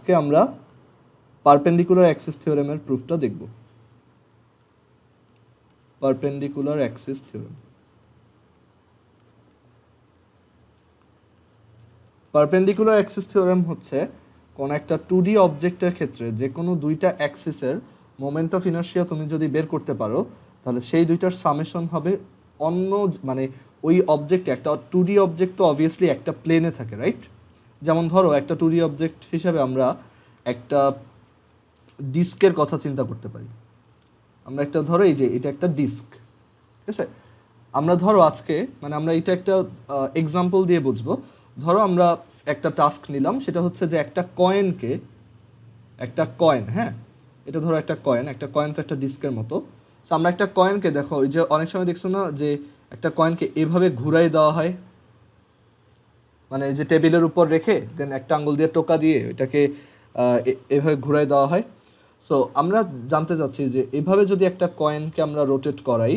আজকে আমরা perpendicular Axis থিওরেমের প্রুফটা দেখব। Perpendicular axis theorem. Perpendicular axis theorem হচ্ছে কোন একটা 2D অবজেক্টের ক্ষেত্রে যে কোনো দুইটা অ্যাক্সিসের মোমেন্ট অফ ইনার্শিয়া তুমি যদি বের করতে পারো তাহলে সেই দুইটার সামেশন হবে অন্য, মানে ওই অবজেক্টে, একটা 2D অবজেক্ট তো অবভিয়াসলি একটা প্লেনে থাকে, রাইট? যেমন ধরো একটা 2D অবজেক্ট হিসাবে আমরা একটা ডিস্কের কথা চিন্তা করতে পারি। আমরা একটা ধরো এই যে এটা একটা ডিস্ক, ঠিক আছে? আমরা ধরো আজকে মানে আমরা এটা একটা এক্সাম্পল দিয়ে বুঝবো। ধরো আমরা একটা টাস্ক নিলাম, সেটা হচ্ছে যে একটা কয়েন, হ্যাঁ, এটা ধরো একটা কয়েন তো একটা ডিস্কের মতো। সো আমরা একটা কয়েনকে, দেখো ওই যে অনেক সময় দেখছো না যে একটা কয়েনকে এভাবে ঘুরাই দেওয়া হয়, মানে যে টেবিলের উপর রেখে দেন একটা আঙ্গুল দিয়ে টোকা দিয়ে ওইটাকে এভাবে ঘুরাই দেওয়া হয়। সো আমরা জানতে চাচ্ছি যে এভাবে যদি একটা কয়েনকে আমরা রোটেট করাই,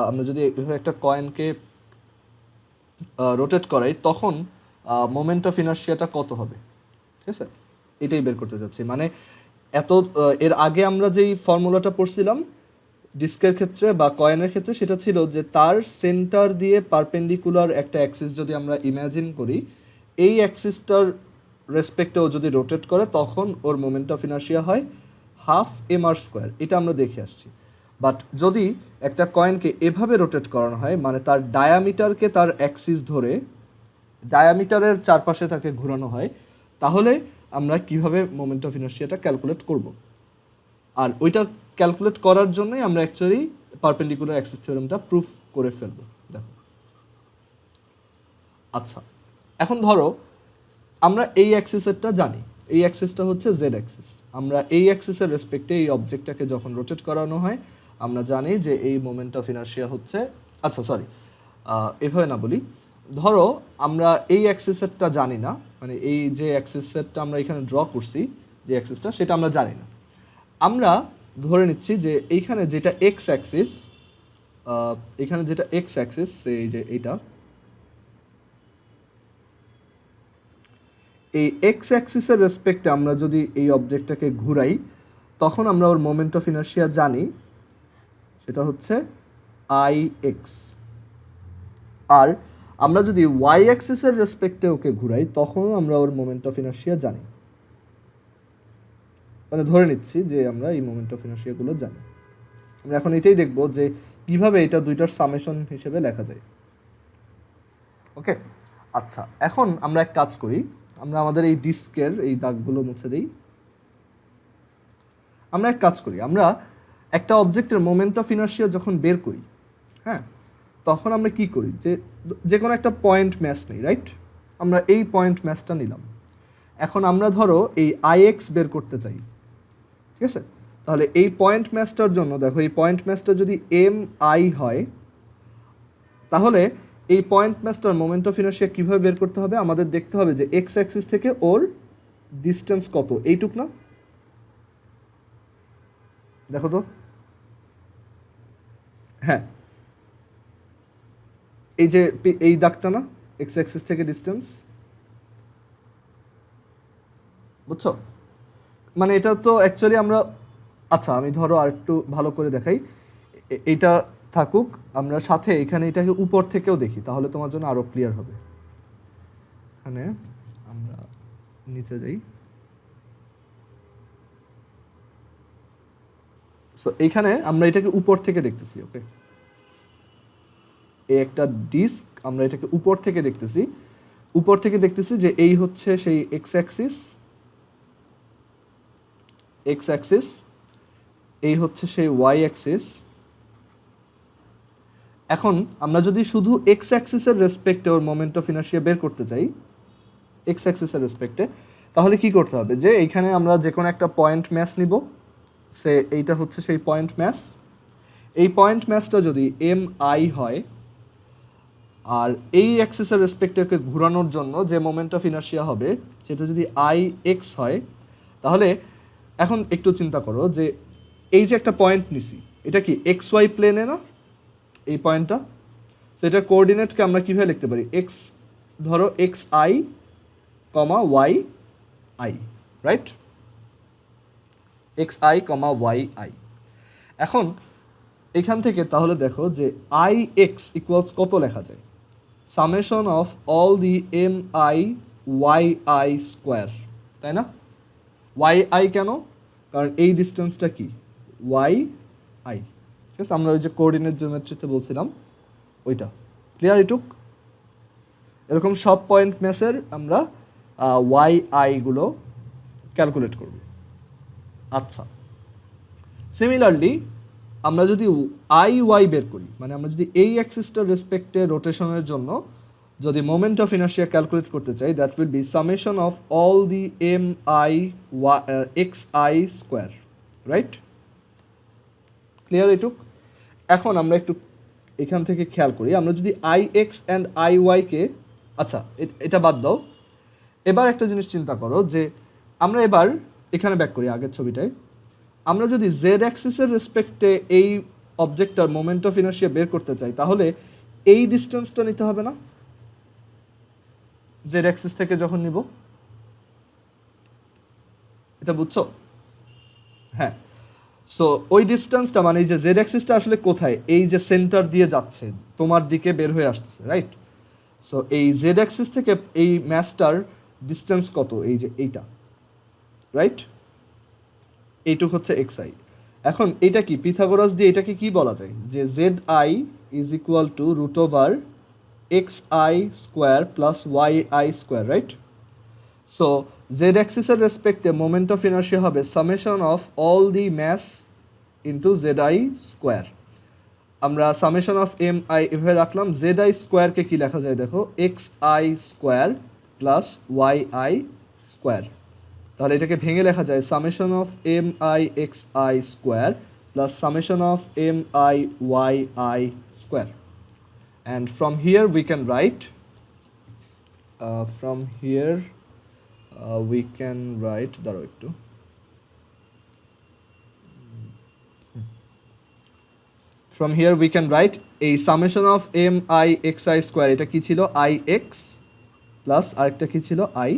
আমরা যদি এভাবে একটা কয়েনকে রোটেট করাই তখন মোমেন্ট অফ ইনার্শিয়াটা কত হবে, ঠিক আছে? এটাই বের করতে চাচ্ছি। মানে এর আগে আমরা যেই ফর্মুলাটা পড়ছিলাম ডিস্কের ক্ষেত্রে বা কয়েনের ক্ষেত্রে, সেটা ছিল যে তার সেন্টার দিয়ে পারপেন্ডিকুলার একটা অ্যাক্সিস যদি আমরা ইমাজিন করি, এই অ্যাক্সিসটার রেসপেক্টেও যদি রোটেট করে তখন ওর মোমেন্ট অফ ইনার্শিয়া হয় ½ mr²। এটা আমরা দেখে আসছি। বাট যদি একটা কয়েনকে এভাবে রোটেট করানো হয়, মানে তার ডায়ামিটারকে তার অ্যাক্সিস ধরে ডায়ামিটারের চারপাশে তাকে ঘোরানো হয়, তাহলে আমরা কিভাবে মোমেন্ট অফ ইনার্শিয়াটা ক্যালকুলেট করব। আর ওইটা ক্যালকুলেট করার জন্যই আমরা অ্যাকচুয়ালি পারপেন্ডিকুলার অ্যাক্সিস থিওরেমটা প্রুফ করে ফেলব। দেখো, আচ্ছা, এখন ধরো আমরা এই অ্যাক্সিসেরটা জানি, এই অ্যাক্সিসটা হচ্ছে জেড অ্যাক্সিস। আমরা এই অ্যাক্সিসের রেসপেক্টে এই অবজেক্টটাকে যখন রোটেট করানো হয় আমরা জানি যে এই মোমেন্ট অফ ইনার্শিয়া হচ্ছে, আচ্ছা সরি, এভাবে না বলি, ধরো আমরা এই অ্যাক্সিসেরটা জানি না, মানে এই যে অ্যাক্সিসেরটা আমরা এখানে ড্র করছি যে অ্যাক্সিসটা, সেটা আমরা জানি না। আমরা ধরে নিচ্ছি যে এইখানে যেটা এক্স অ্যাক্সিস, এখানে যেটা এক্স অ্যাক্সিস, এই যে এইটা, এই এক্স অ্যাক্সিসের রেসপেক্টে আমরা যদি এই অবজেক্টটাকে ঘুরাই তখন আমরা ওর মোমেন্ট অফ ইনার্শিয়া জানি, সেটা হচ্ছে IX। আর আমরা যদি ওয়াই অ্যাক্সিসের রেসপেক্টে ওকে ঘুরাই তখন আমরা ওর মোমেন্ট অফ ইনার্শিয়া জানি। মানে ধরে নিচ্ছি যে আমরা এই মোমেন্ট অফ ইনার্শিয়াগুলো জানি। আমরা এখন এটাই দেখব যে কিভাবে এটা দুইটার সামেশন হিসেবে লেখা যায়। ওকে, আচ্ছা, এখন আমরা এক কাজ করি, আমরা আমাদের এই ডিস্কের এই দাগগুলো মুছে দিই। আমরা এক কাজ করি, আমরা একটা অবজেক্টের মোমেন্ট অফ ইনার্শিয়া যখন বের করি, হ্যাঁ, তখন আমরা কি করি, যে কোনো একটা পয়েন্ট ম্যাচ নেই, রাইট? আমরা এই পয়েন্ট ম্যাচটা নিলাম। এখন আমরা ধরো এই IX বের করতে চাই, ঠিক আছে? তাহলে এই পয়েন্ট ম্যাচটার জন্য দেখো, এই পয়েন্ট ম্যাচটা যদি MI হয় তাহলে এই পয়েন্ট ম্যাচটার মোমেন্ট অফ ইনার্শিয়া কীভাবে বের করতে হবে? আমাদের দেখতে হবে যে এক্স অ্যাক্সিস থেকে ওর ডিস্টেন্স কত, এইটুক না? দেখো তো, হ্যাঁ, এই যে এই দাগটা না, এক্স অ্যাক্সিস থেকে ডিস্টেন্স, বুঝছো? মানে এটা তো অ্যাকচুয়ালি আমরা, আচ্ছা আমি ধরো আর একটু ভালো করে দেখাই, এইটা থাকুক, আমরা সাথে এখানে এটাকে উপর থেকেও দেখি, তাহলে তোমার জন্য আরো ক্লিয়ার হবে। এখানে আমরা নিচে যাই, সো এইখানে আমরা এটাকে উপর থেকে দেখতেছি। ওকে, এই একটা ডিস্ক, আমরা এটাকে উপর থেকে দেখতেছি যে এই হচ্ছে সেই এক্স অ্যাক্সিস, এই হচ্ছে সেই ওয়াই অ্যাক্সিস। এখন আমরা যদি শুধু এক্স অ্যাক্সিসের রেসপেক্টে ওর মোমেন্ট অফ ইনার্শিয়া বের করতে চাই, এক্স অ্যাক্সিসের রেসপেক্টে, তাহলে কি করতে হবে? যে এইখানে আমরা যে কোনো একটা পয়েন্ট ম্যাচ নিব, সে এইটা হচ্ছে সেই পয়েন্ট ম্যাচ। এই পয়েন্ট ম্যাচটা যদি MI হয় আর এই অ্যাক্সিসের রেসপেক্টকে ঘোরানোর জন্য যে মোমেন্ট অফ ইনার্শিয়া হবে সেটা যদি IX হয়, তাহলে এখন একটু চিন্তা করো যে এই যে একটা পয়েন্ট নিছি, এটা কি XY প্লেনে না এই পয়েন্টটা? সো এটার কোঅর্ডিনেটকে আমরা কীভাবে লিখতে পারি? ধরো XI, YI, right, x i comma y i. এখন এখান থেকে তাহলে দেখো যে আই এক্স ইকুয়ালস কত লেখা যায়, summation of all the M i y I square, তাই না? Y I can? কারণ এই ডিস্টেন্সটা কি, ওয়াই আই, ঠিক আছে? আমরা ওই যে কোঅর্ডিনেট জিওমেট্রিতে বলছিলাম ওইটা। ক্লিয়ার এটুক? এরকম সব পয়েন্ট ম্যাচের আমরা ওয়াই আইগুলো ক্যালকুলেট করব। আচ্ছা, সিমিলারলি আমরা যদি আই ওয়াই বের করি, মানে আমরা যদি এই অ্যাক্সিসটার রেসপেক্টে রোটেশনের জন্য যদি মোমেন্ট অফ ইনার্শিয়া ক্যালকুলেট করতে চাই, that will be summation of all the M I X I square, right? Clear এটুক? এখন আমরা একটু এখান থেকে খেয়াল করি, আমরা যদি আই এক্স অ্যান্ড আই ওয়াইকে, আচ্ছা এটা বাদ দাও, এবার একটা জিনিস চিন্তা করো যে আমরা এবার এখানে ব্যাক করি আগের ছবিটায়, আমরা যদি জেড অ্যাক্সিসের রেসপেক্টে এই অবজেক্টটার মোমেন্ট অফ ইনার্শিয়া বের করতে চাই, তাহলে এই ডিস্টেন্সটা নিতে হবে না জেড অ্যাক্সিস থেকে যখন নিব? এটা বুঝছো? হ্যাঁ, সো ওই ডিস্টেন্সটা মানে এই যে জেড অ্যাক্সিসটা আসলে কোথায়, এই যে সেন্টার দিয়ে যাচ্ছে তোমার দিকে বের হয়ে আসতেছে, রাইট? সো এই জেড অ্যাক্সিস থেকে এই ম্যাচটার ডিস্টেন্স কত, এই যে এইটা, রাইট? এইটুক হচ্ছে এক্স আই। এখন এটা কি পিথাগোরাস দিয়ে এটাকে কি বলা যায়, যে Z I is equal to root over X I square plus Y I square, right? So Z অ্যাক্সিসের রেসপেক্টে মোমেন্ট অফ ইনার্শিয়া হবে summation of all the mass into Z I square. আমরা সামেশন অফ এম আই এভাবে রাখলাম, Z I স্কোয়ারকে কী লেখা যায় দেখো, X I square plus Y I square. তাহলে এটাকে ভেঙে লেখা যায় summation of M I X I square plus summation of M i y I square. And from here we can write দাঁড়াও একটু, from here we can write a summation of m I x I square, এটা কি ছিল I x plus আরেকটা কি ছিল I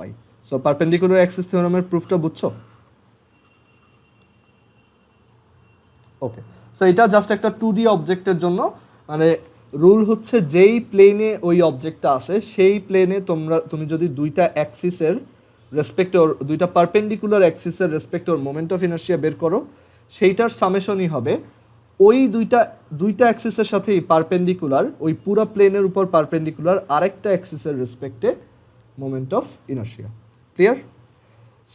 y। So perpendicular Axis থিওরেমের প্রুফটা বুঝছো? ওকে, সো এটা জাস্ট একটা 2D অবজেক্টের জন্য, মানে রুল হচ্ছে যেই প্লেনে ওই অবজেক্টটা আছে সেই প্লেনে তুমি যদি দুইটা অ্যাক্সিসের রেসপেক্টে, দুইটা পারপেন্ডিকুলার অ্যাক্সিসের রেসপেক্টে ওর মোমেন্ট অফ ইনার্শিয়া বের করো, সেইটার সামেশনই হবে ওই দুইটা অ্যাক্সিসের সাথেই পারপেন্ডিকুলার, ওই পুরো প্লেনের উপর পারপেন্ডিকুলার আরেকটা অ্যাক্সিসের রেসপেক্টে moment of inertia. Clear?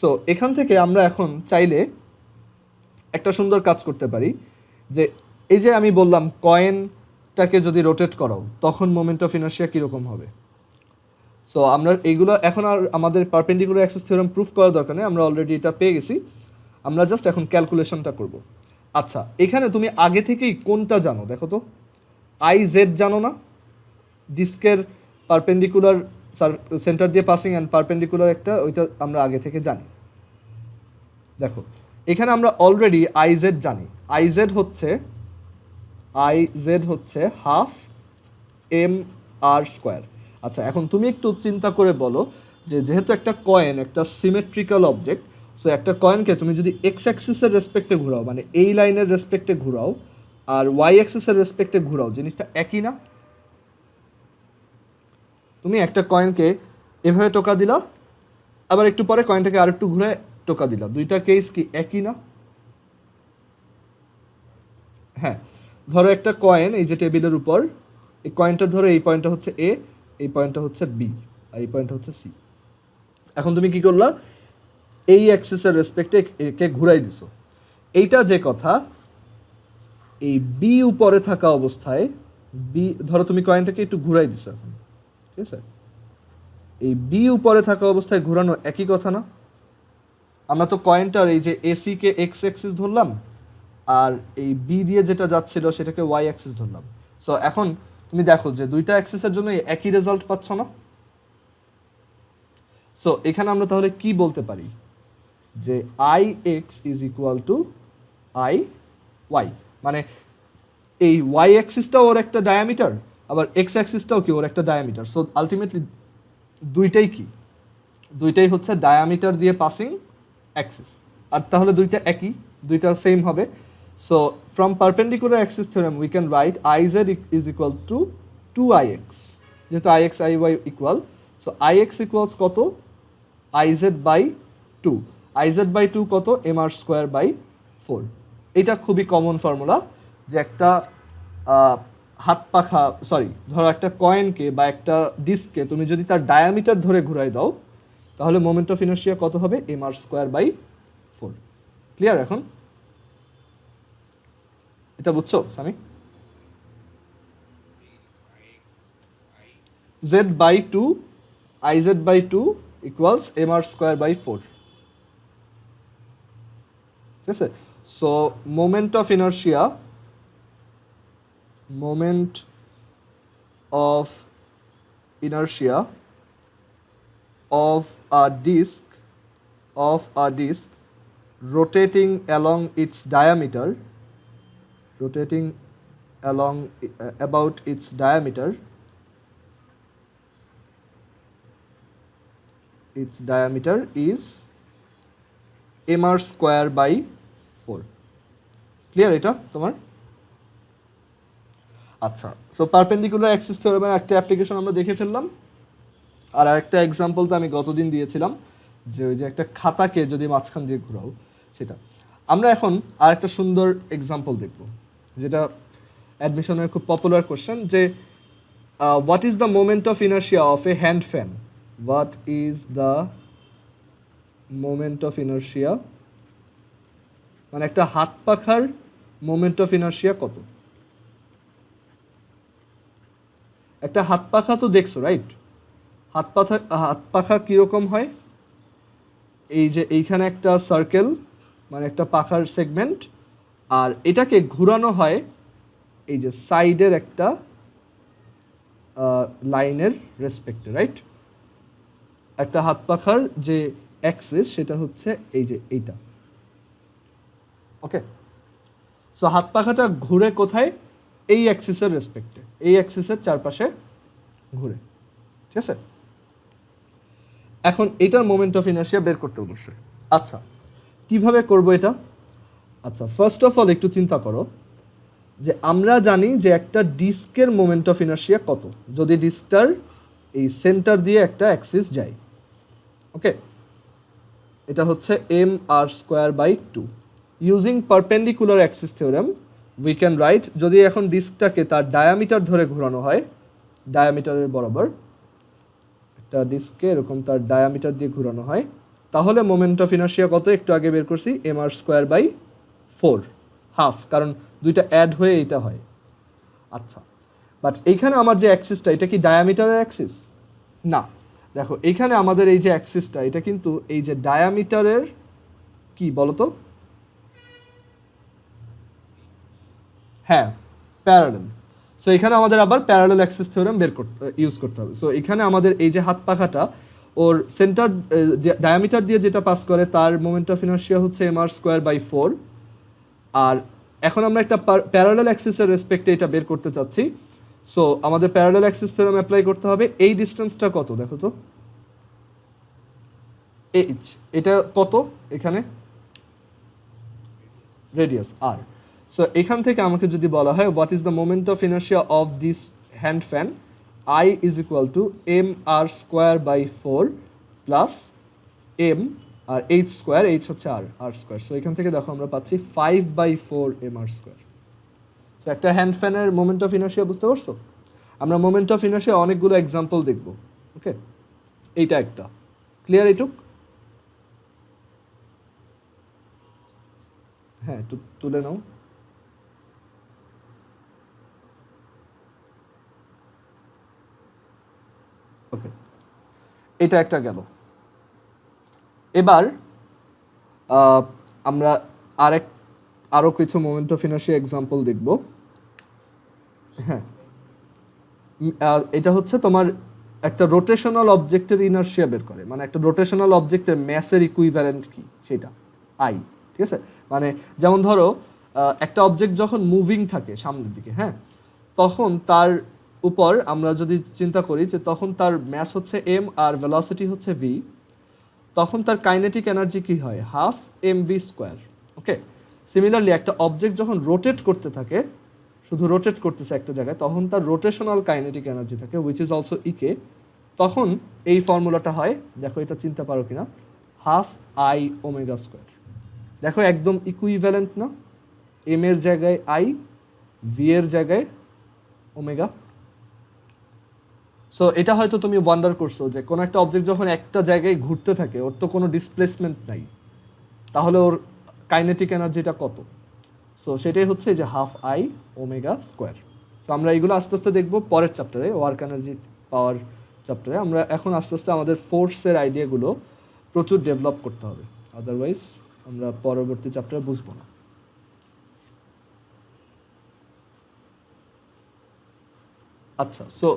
So এখান থেকে আমরা এখন চাইলে একটা সুন্দর কাজ করতে পারি, যে এই যে আমি বললাম কয়েনটাকে যদি রোটেট করাও তখন মোমেন্ট অফ ইনার্শিয়া কীরকম হবে। সো আমরা এইগুলো এখন আর আমাদের পারপেন্ডিকুলার অ্যাক্সিস থিওরেম প্রুফ করার দরকার নেই, আমরা অলরেডি এটা পেয়ে গেছি, আমরা জাস্ট এখন ক্যালকুলেশনটা করব। আচ্ছা, এখানে তুমি আগে থেকেই কোনটা জানো দেখো তো, আই জেড জানো না, ডিস্কের পারপেন্ডিকুলার সেন্টার দিয়ে পাসিং অ্যান্ড পারপেন্ডিকুলার একটা, ওইটা আমরা আগে থেকে জানি। দেখো এখানে আমরা অলরেডি আই জেড জানি, আই জেড হচ্ছে হাফ এম আর স্কোয়ার। আচ্ছা, এখন তুমি একটু চিন্তা করে বলো যে যেহেতু একটা কয়েন একটা সিমেট্রিক্যাল অবজেক্ট, সো একটা কয়েনকে তুমি যদি এক্স অ্যাক্সিসের রেসপেক্টে ঘোরাও, মানে এই লাইনের রেসপেক্টে ঘোরাও, আর ওয়াই অ্যাক্সিসের রেসপেক্টে ঘোরাও, জিনিসটা একই না? তুমি একটা কয়েনকে এভাবে টোকা দিলা, আবার একটু পরে কয়েনটাকে আরেকটু ঘুরে টোকা দিলা, দুইটা কেস কি একই না? হ্যাঁ, ধরো একটা কয়েন এই যে টেবিলের উপর, এই কয়েনটা ধরো এই পয়েন্টটা হচ্ছে এ, এই পয়েন্টটা হচ্ছে বি, আর এই পয়েন্টটা হচ্ছে সি। এখন তুমি কি করলা, এই অ্যাক্সিসের রেসপেক্টে একে ঘুরাই দিছো। এইটা যে কথা, এই বি উপরে থাকা অবস্থায়, বি ধরো তুমি কয়েনটাকে একটু ঘুরাই দিছো এখন, ঠিক আছে? এই বি উপরে থাকা অবস্থায় ঘোরানো একই কথা না? আমরা তো কয়েনটার এই যে এসিকে এক্স অ্যাক্সিস ধরলাম, আর এই বি দিয়ে যেটা যাচ্ছিল সেটাকে ওয়াই অ্যাক্সিস ধরলাম। সো এখন তুমি দেখো যে দুইটা অ্যাক্সিসের জন্য একই রেজাল্ট পাচ্ছ না? সো এখানে আমরা তাহলে কি বলতে পারি, যে I x is equal to I y, মানে এই ওয়াই অ্যাক্সিসটাও ওর একটা ডায়ামিটার, আবার এক্স অ্যাক্সিসটাও কি ওর একটা ডায়ামিটার। সো আলটিমেটলি দুইটাই কি দুইটাই হচ্ছে ডায়ামিটার দিয়ে পাসিং অ্যাক্সিস, আর তাহলে দুইটা একই, দুইটা সেম হবে। So from perpendicular axis theorem we can right IZ is equal two 2IX, যেহেতু IX IY equal, so IX equals কত, IZ বাই 2, IZ বাই 2 কত, MR স্কোয়ার বাই 4। এটা খুবই কমন ফর্মুলা, যে একটা হাত পাখা, সরি ধরো একটা কয়েনকে বা একটা ডিস্ককে তুমি যদি তার ডায়ামিটার ধরে ঘুরাই দাও, তাহলে মোমেন্ট অফ ইনার্শিয়া কত হবে, MR স্কোয়ার বাই 4। ক্লিয়ার এখন? এটা বুঝছো Sami? Z by 2, IZ by 2 equals MR square by 4, ঠিক আছে? So moment of inertia, moment of inertia of a disk rotating along its diameter, rotating along about its diameter, its diameter is MR square by 4। Clear এটা তোমার? আচ্ছা, so perpendicular Axis থিওরেমের একটা application আমরা দেখে ফেললাম। আর আরেকটা এক্সাম্পল তো আমি গতদিন দিয়েছিলাম, যে ওই যে একটা খাতাকে যদি মাঝখান দিয়ে ঘোরাও সেটা। আমরা এখন আরেকটা সুন্দর এক্সাম্পল দেখব, যেটা অ্যাডমিশনের খুব পপুলার কোশ্চেন, যে what is the moment of inertia of a hand fan? What is the moment of inertia, মানে একটা হাত পাখার মোমেন্ট অফ ইনার্শিয়া কত? একটা হাত পাখা তো দেখছো রাইট? হাত পাখা কীরকম হয়, এই যে এইখানে একটা সার্কেল, মানে একটা পাখার সেগমেন্ট, আর এটাকে ঘুরানো হয় এই যে সাইডের একটা লাইনের রেসপেক্টে, রাইট? একটা হাত পাখার যে অ্যাক্সিস সেটা হচ্ছে এই যে এইটা, ওকে? সো হাত পাখাটা ঘুরে কোথায়? এই অ্যাক্সিসের রেসপেক্টে, এই অ্যাক্সিসের চারপাশে ঘুরে, ঠিক আছে? এখন এটার মোমেন্ট অফ ইনার্শিয়া বের করতে বলছে। আচ্ছা, কিভাবে করব এটা? আচ্ছা, ফার্স্ট অফ অল একটু চিন্তা করো যে আমরা জানি যে একটা ডিস্কের মোমেন্ট অফ ইনার্শিয়া কত, যদি ডিস্কটার এই সেন্টার দিয়ে একটা অ্যাক্সিস যায়, ওকে? এটা হচ্ছে MR square by 2। Using perpendicular axis theorem we can write, যদি এখন ডিস্কটাকে তার ডায়ামিটার ধরে ঘোরানো হয়, ডায়ামিটারের বরাবর একটা ডিস্ককে এরকম তার ডায়ামিটার দিয়ে ঘোরানো হয়, তাহলে মোমেন্ট অফ ইনার্শিয়া কত? একটু আগে বের করছি, MR স্কোয়ার বাই 4, হাফ, কারণ দুইটা অ্যাড হয়ে এইটা হয়। আচ্ছা, বাট এইখানে আমার যে অ্যাক্সিসটা, এটা কি ডায়ামিটারের অ্যাক্সিস? না, দেখো এইখানে আমাদের এই যে অ্যাক্সিসটা, এটা কিন্তু এই যে ডায়ামিটারের কি বলতো? হ্যাঁ, প্যারালাল। সো এখানে আমাদের আবার প্যারালাল অ্যাক্সিস থিওরেম ইউজ করতে হবে। সো এখানে আমাদের এই যে হাত পাখাটা, ওর সেন্টার ডায়ামিটার দিয়ে যেটা পাস করে, তার মোমেন্ট অফ ইনার্শিয়া হচ্ছে MR স্কোয়ার বাই 4। আর এখন আমরা একটা প্যারালাল অ্যাক্সিসের রেসপেক্টে এটা বের করতে চাচ্ছি। সো আমাদের প্যারালাল অ্যাক্সিস থিওরেম অ্যাপ্লাই করতে হবে। এই ডিস্টেন্সটা কত দেখো তো, এইচ, এটা কত এখানে? রেডিয়াস আর। সো এখান থেকে আমাকে যদি বলা হয় what is the moment of inertia of this hand fan, I is equal to MR square by 4 plus M আর H স্কোয়ার, H হচ্ছে R স্কোয়ার। সো এখান থেকে দেখো আমরা পাচ্ছি 5/4 MR স্কোয়ার। তো একটা হ্যান্ড ফ্যানের মোমেন্ট অফ ইনার্শিয়া বুঝতে পারছো? আমরা মোমেন্ট অফ ইনার্শিয়া অনেকগুলো এক্সাম্পল দেখব, ওকে? এইটা একটা ক্লিয়ার এইটুক? হ্যাঁ, একটু তুলে নাও। ওকে, এটা একটা গেল। এবার আমরা আরো কিছু মোমেন্ট অফ ইনার্শিয়া এক্সাম্পল দেখব। হ্যাঁ, এটা হচ্ছে তোমার একটা রোটেশনাল অবজেক্টের ইনার্শিয়া বের করে, মানে একটা রোটেশনাল অবজেক্টের ম্যাসের ইকুইভ্যালেন্ট কি সেটা I, ঠিক আছে? মানে যেমন ধরো একটা অবজেক্ট যখন মুভিং থাকে সামনের দিকে, হ্যাঁ, তখন তার উপর আমরা যদি চিন্তা করি যে তখন তার ম্যাস হচ্ছে M আর ভেলোসিটি হচ্ছে V, তখন তার কাইনেটিক এনার্জি কি হয়, হাফ mv²। ওকে, সিমিলারলি একটা অবজেক্ট যখন রোটেট করতে থাকে, শুধু রোটেট করতেছে একটা জায়গায়, তখন তার রোটেশনাল কাইনেটিক এনার্জি থাকে উইচ ইজ অলসো ইকে। তখন এই ফর্মুলাটা হয়, দেখো এটা চিনতে পারো কিনা, হাফ আই ওমেগা স্কোয়ার। দেখো একদম ইকুইভ্যালেন্ট না, এম এর জায়গায় আই, ভি এর জায়গায় ওমেগা। সো এটা হয়তো তুমি ওয়ান্ডার করছো যে কোনো একটা অবজেক্ট যখন একটা জায়গায় ঘুরতে থাকে, ওর তো কোনো ডিসপ্লেসমেন্ট নাই, তাহলে ওর কাইনেটিক এনার্জিটা কত। সো সেটাই হচ্ছে যে half I omega square. So আমরা এইগুলো আস্তে আস্তে দেখবো পরের চ্যাপ্টারে, ওয়ার্ক এনার্জি পাওয়ার চ্যাপ্টারে। আমরা এখন আস্তে আস্তে আমাদের ফোর্সের আইডিয়াগুলো প্রচুর ডেভেলপ করতে হবে, আদারওয়াইজ আমরা পরবর্তী চ্যাপ্টারে বুঝবো না। আচ্ছা, সো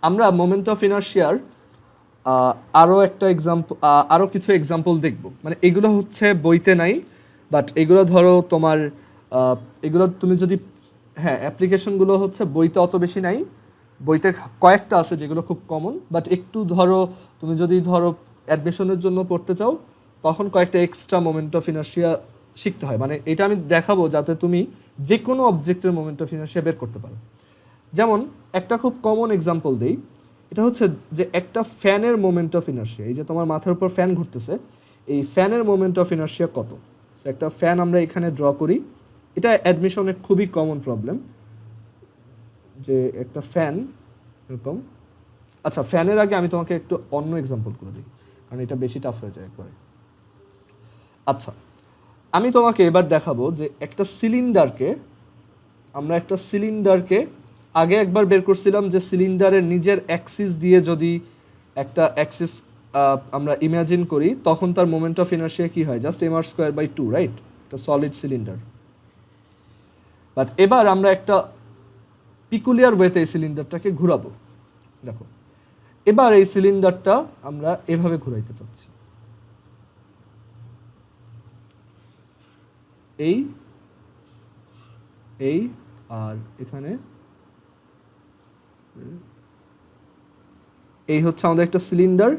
আমরা মোমেন্ট অফ ইনার্শিয়ার আরও কিছু এক্সাম্পল দেখব। মানে এগুলো হচ্ছে বইতে নাই, বাট এগুলো ধরো তোমার এগুলো তুমি যদি, হ্যাঁ অ্যাপ্লিকেশনগুলো হচ্ছে বইতে অত বেশি নাই, বইতে কয়েকটা আছে যেগুলো খুব কমন, বাট একটু ধরো তুমি যদি ধরো অ্যাডমিশনের জন্য পড়তে চাও, তখন কয়েকটা এক্সট্রা মোমেন্ট অফ ইনার্শিয়া শিখতে হয়। মানে এটা আমি দেখাবো যাতে তুমি যে কোনো অবজেক্টের মোমেন্ট অফ ইনার্শিয়া বের করতে পারো। যেমন একটা খুব কমন এক্সাম্পল দেই, এটা হচ্ছে যে একটা ফ্যানের মোমেন্ট অফ ইনার্শিয়া, এই যে তোমার মাথার উপর ফ্যান ঘুরতেছে, এই ফ্যানের মোমেন্ট অফ ইনার্শিয়া কত। সো একটা ফ্যান আমরা এখানে ড্র করি, এটা অ্যাডমিশনে খুবই কমন প্রবলেম, যে একটা ফ্যান এরকম। আচ্ছা, ফ্যানের আগে আমি তোমাকে একটু অন্য এক্সাম্পল করে দিই, কারণ এটা বেশি টাফ হয়ে যায় একবারে। আচ্ছা, আমি তোমাকে এবার দেখাবো যে একটা সিলিন্ডারকে আগে একবার বের করছিলাম যে সিলিন্ডারের নিজের অ্যাক্সিস দিয়ে যদি একটা অ্যাক্সিস আমরা ইমাজিন করি, তখন তার মোমেন্ট অফ ইনার্শিয়া কি হয়, জাস্ট mr²/2, রাইট, একটা সলিড সিলিন্ডার। বাট এবার আমরা একটা পিকুলিয়ার ওয়েতে এই সিলিন্ডারটাকে ঘুরাবো। দেখো এবার এই সিলিন্ডারটা আমরা এভাবে ঘুরাইতে চাচ্ছি, এই আর এখানে এই হচ্ছে আমাদের একটা সিলিন্ডার।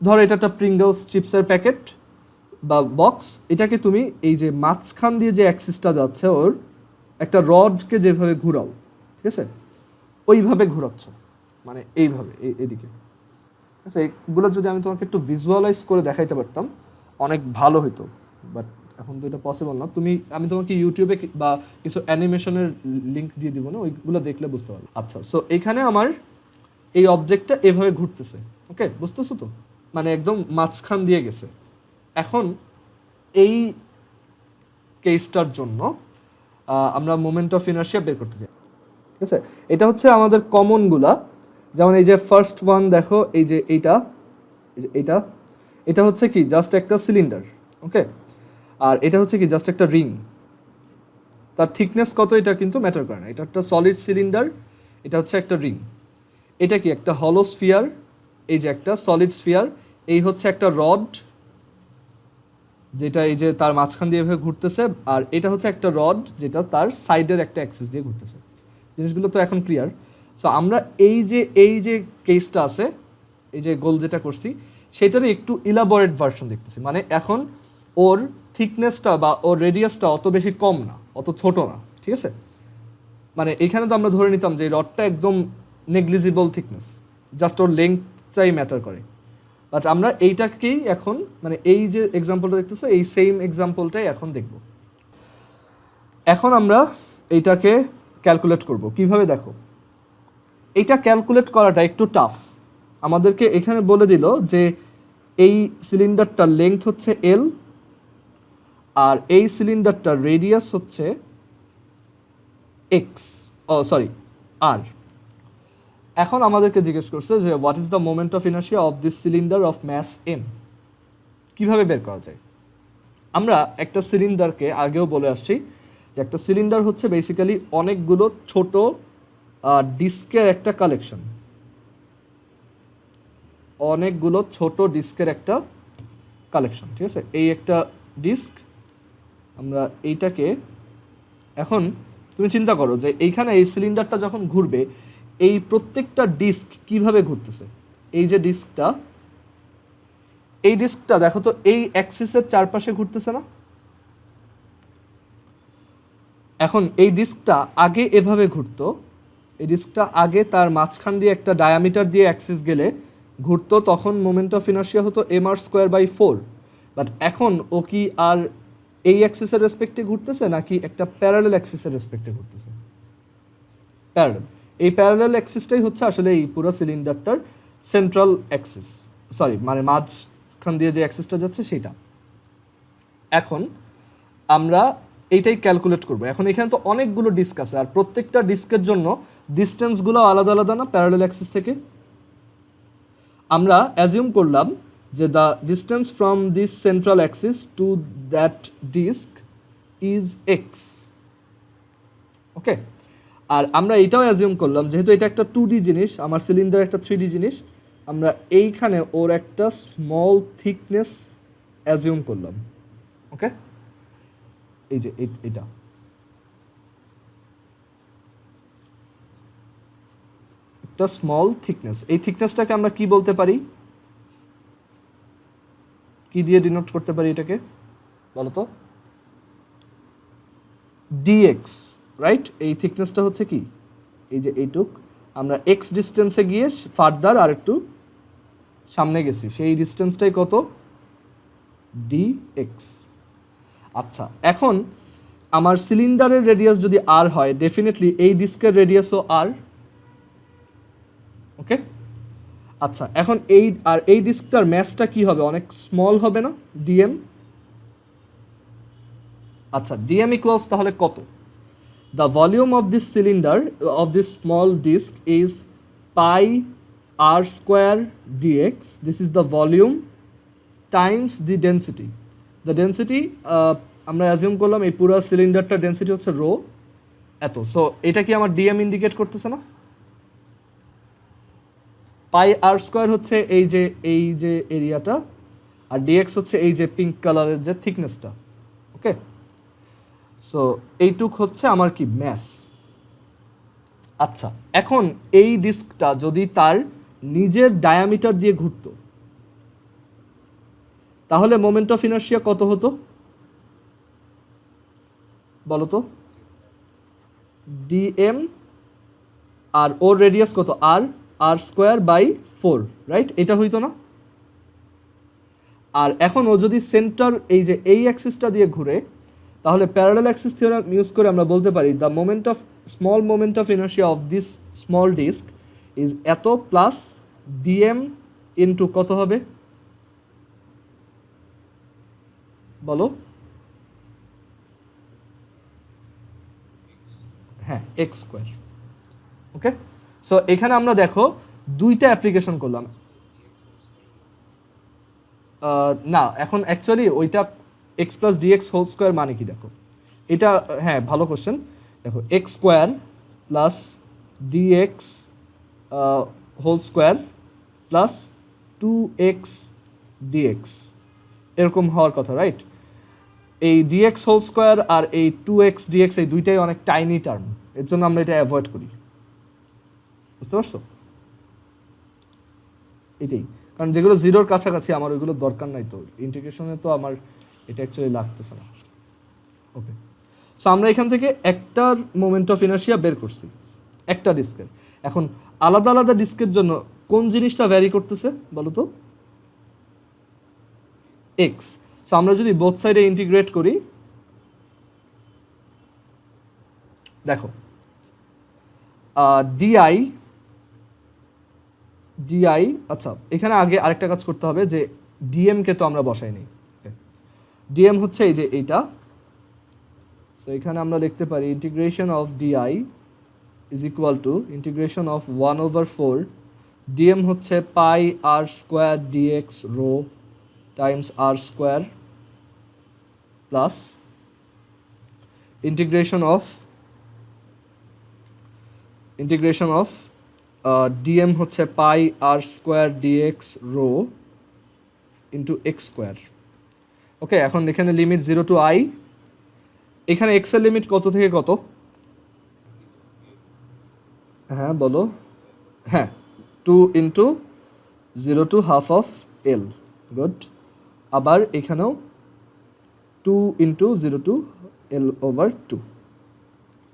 ধরো এটা একটা প্রিঙ্গলস চিপসের প্যাকেট বা বক্স। এটাকে তুমি এই যে মাঝখান দিয়ে যে অ্যাক্সিসটা যাচ্ছে ওর, একটা রডকে যেভাবে ঘুরাও, ঠিক আছে, ওইভাবে ঘুরাচ্ছ, মানে এইভাবে এদিকে। আচ্ছা, এইগুলো যদি আমি তোমাকে একটু ভিজুয়ালাইজ করে দেখাইতে পারতাম অনেক ভালো হতো, বাট এখন তো এটা পসিবল না। আমি তোমাকে ইউটিউবে বা কিছু অ্যানিমেশনের লিঙ্ক দিয়ে দিব না, ওইগুলো দেখলে বুঝতে পারবে। আচ্ছা, সো এখানে আমার এই অবজেক্টটা এভাবে ঘুরতেছে, ওকে, বুঝতেছো তো, মানে একদম মাঝখান দিয়ে গেছে। এখন এই কেসটার জন্য আমরা মোমেন্ট অফ ইনার্শিয়া বের করতে চাই, ঠিক আছে। এটা হচ্ছে আমাদের কমনগুলা, যেমন এই যে ফার্স্ট ওয়ান দেখো, এই যে এটা হচ্ছে কি জাস্ট একটা সিলিন্ডার, ওকে, আর এটা হচ্ছে কি জাস্ট একটা রিং। তার থিকনেস কত এটা কিন্তু ম্যাটার করে না, এটা একটা সলিড সিলিন্ডার, এটা হচ্ছে একটা রিং। এটা কি একটা হলো স্ফিয়ার, এই যে একটা সলিড স্ফিয়ার, এই হচ্ছে একটা রড যেটা এই যে তার মাঝখান দিয়ে এভাবে ঘুরতেছে, আর এটা হচ্ছে একটা রড যেটা তার সাইডের একটা অ্যাক্সিস দিয়ে ঘুরতেছে। জিনিসগুলো তো এখন ক্লিয়ার। সো আমরা এই যে কেসটা আছে, এই যে গোল যেটা করছি, সেটারই একটু ইলাবোরেট ভার্সন দেখতেছি। মানে এখন ওর থিকনেসটা বা ওর রেডিয়াসটা অত বেশি কম না, অত ছোট না, ঠিক আছে। মানে এখানে তো আমরা ধরে নিতাম যে রডটা একদম নেগলিজিবল থিকনেস, জাস্ট ওর লেংথটাই ম্যাটার করে। বাট আমরা এইটাকেই এখন, মানে এই যে এক্সাম্পলটা দেখতেছো, এই সেম এক্সাম্পলটাই এখন দেখব। এখন আমরা এইটাকে ক্যালকুলেট করব কিভাবে। দেখো এইটা ক্যালকুলেট করাটা একটু টাফ। আমাদেরকে এখানে বলে দিল যে এই সিলিন্ডারটার লেংথ হচ্ছে এল, আর এই সিলিন্ডারটার রেডিয়াস হচ্ছে আর। এখন আমাদেরকে জিজ্ঞেস করছে যে what is the moment of inertia of this cylinder of mass M. কিভাবে বের করা যায়? আমরা একটা সিলিন্ডারকে আগেও বলে আসছি যে একটা সিলিন্ডার হচ্ছে বেসিক্যালি অনেকগুলো ছোট ডিস্কের একটা কালেকশন, অনেকগুলো ছোট ডিস্কের একটা কালেকশন, ঠিক আছে। এই একটা ডিস্ক, আমরা এইটাকে, এখন তুমি চিন্তা করো যে এইখানে এই সিলিন্ডারটা যখন ঘুরবে, এই প্রত্যেকটা ডিস্ক কিভাবে ঘুরতেছে। এই যে ডিস্কটা, এই ডিস্কটা দেখো তো এই অ্যাক্সিসের চারপাশে ঘুরতেছে না? এখন এই ডিস্কটা আগে এভাবে ঘুরতো, এই ডিস্কটা আগে তার মাঝখান দিয়ে একটা ডায়ামিটার দিয়ে অ্যাক্সিস গেলে ঘুরতো, তখন মোমেন্ট অফ ইনার্শিয়া হতো mr²/4। বাট এখন ও কি আর এই অ্যাক্সিসের রেসপেক্টে ঘুরতেছে নাকি একটা প্যারালাল অ্যাক্সিসের রেসপেক্টে ঘুরতেছে? প্যারালাল। এই প্যারালাল অ্যাক্সিসটাই হচ্ছে আসলে এই পুরো সিলিন্ডারটার সেন্ট্রাল অ্যাক্সিস, সরি মানে মাঝখান দিয়ে যে অ্যাক্সিসটা যাচ্ছে সেটা। এখন আমরা এইটাই ক্যালকুলেট করব। এখন এখানে তো অনেকগুলো ডিস্ক আছে, আর প্রত্যেকটা ডিস্কের জন্য ডিস্টেন্সগুলো আলাদা আলাদা না প্যারালাল অ্যাক্সিস থেকে? আমরা অ্যাজিউম করলাম যে the distance from this central axis to that disc is X. Okay, আর আমরা এইটাও অ্যাজিউম করলাম যেহেতু এটা একটা 2D জিনিস, আমার সিলিন্ডার একটা 3D জিনিস, আমরা এইখানে ওর একটা স্মল থিকনেস অ্যাজিউম করলাম। ওকে, এই যে এটা একটা স্মল থিকনেস। এই থিকনেসটাকে আমরা কি বলতে পারি, কি দিয়ে ডিনোট করতে পারি এটাকে বলো তো? dx, right? এই থিকনেসটা হচ্ছে কি, এই যে এইটুক আমরা x ডিস্টেন্সে গিয়ে ফার্দার আর একটু সামনে গেছি, সেই ডিস্টেন্সটাই কত? dx। আচ্ছা, এখন আমার সিলিন্ডারের রেডিয়াস যদি r হয়, ডেফিনেটলি এই ডিস্কের রেডিয়াসও r। ওকে, আচ্ছা এখন এই ডিস্কটার ম্যাসটা কি হবে? অনেক স্মল হবে না? dm। আচ্ছা, dm ইকুয়ালস তাহলে কত? The volume of this cylinder of this small disc is pi r square dx। This is the volume times the density. The density আমরা অ্যাজিউম করলাম এই পুরো সিলিন্ডারটার ডেন্সিটি হচ্ছে রো এত। সো এটা কি আমার ডিএম ইন্ডিকেট করতেছে না? পাই আর স্কোয়ার হচ্ছে এই যে এরিয়াটা, আর ডিএক্স হচ্ছে এই যে পিঙ্ক কালারের যে থিকনেসটা। ওকে, সো এইটুক হচ্ছে আমার কি ম্যাস। আচ্ছা, এখন এই ডিস্কটা যদি তার নিজের ডায়ামিটার দিয়ে ঘুরতো তাহলে মোমেন্ট অফ ইনার্শিয়া কত হতো বলো তো? ডিএম, আর ওর রেডিয়াস কত? r²/4, right? এটা হইতো না? আর এখন ও যদি সেন্টার এই অ্যাক্সিসটা দিয়ে ঘুরে, তাহলে প্যারালাল অ্যাক্সিস থিওরাম ইউজ করে আমরা বলতে পারি the small moment of inertia of this small disc is এত প্লাস ডিএম ইনটু কত হবে বলো? হ্যাঁ, এক্স স্কোয়ার। ওকে, সো এখানে আমরা দেখো দুইটা অ্যাপ্লিকেশন করলাম। না, এখন অ্যাকচুয়ালি ওইটা x plus dx whole square মানে কি দেখো, এটা হ্যাঁ ভালো কোশ্চেন। দেখো x square plus dx whole square plus 2x dx এরকম হওয়ার কথা, রাইট? এই ডিএক্স হোল স্কোয়ার আর এই 2x ডিএক্স এই দুইটাই অনেক টাইনি টার্ম, এর জন্য আমরা এটা অ্যাভয়েড করি। বুঝতে পারছো? এটাই কারণ যেগুলো জিরোর কাছাকাছি আমার ওইগুলো দরকার নাই, তো ইন্টিগ্রেশনে তো আমার এটা অ্যাকচুয়ালি লাগতেছে না। ওকে, সো আমরা এখান থেকে একটার মোমেন্ট অফ ইনার্শিয়া বের করছি একটা ডিস্কের। এখন আলাদা আলাদা ডিস্কের জন্য কোন জিনিসটা ভ্যারি করতেছে বলো তো? এক্স। সো আমরা যদি বোথ সাইডে ইন্টিগ্রেট করি, দেখো ডিআই, আচ্ছা এখানে আগে আরেকটা কাজ করতে হবে যে ডিএম কে তো আমরা বসাই নি। ডিএম হচ্ছে এই যে এইটা, সো এখানে আমরা লিখতে পারি integration of DI is equal to integration of 1/4 DM হচ্ছে pi R square DX rho times R square plus integration of DM হচ্ছে pi R square DX rho into X square. Okay, এখন এখানে limit 0 to i, এখানে X এর limit কত থেকে কত? হ্যাঁ বলো। হ্যাঁ, 2 into 0 to half of L. Good. আবার এখানেও 2 ইন্টু 0 টু এল ওভার 2।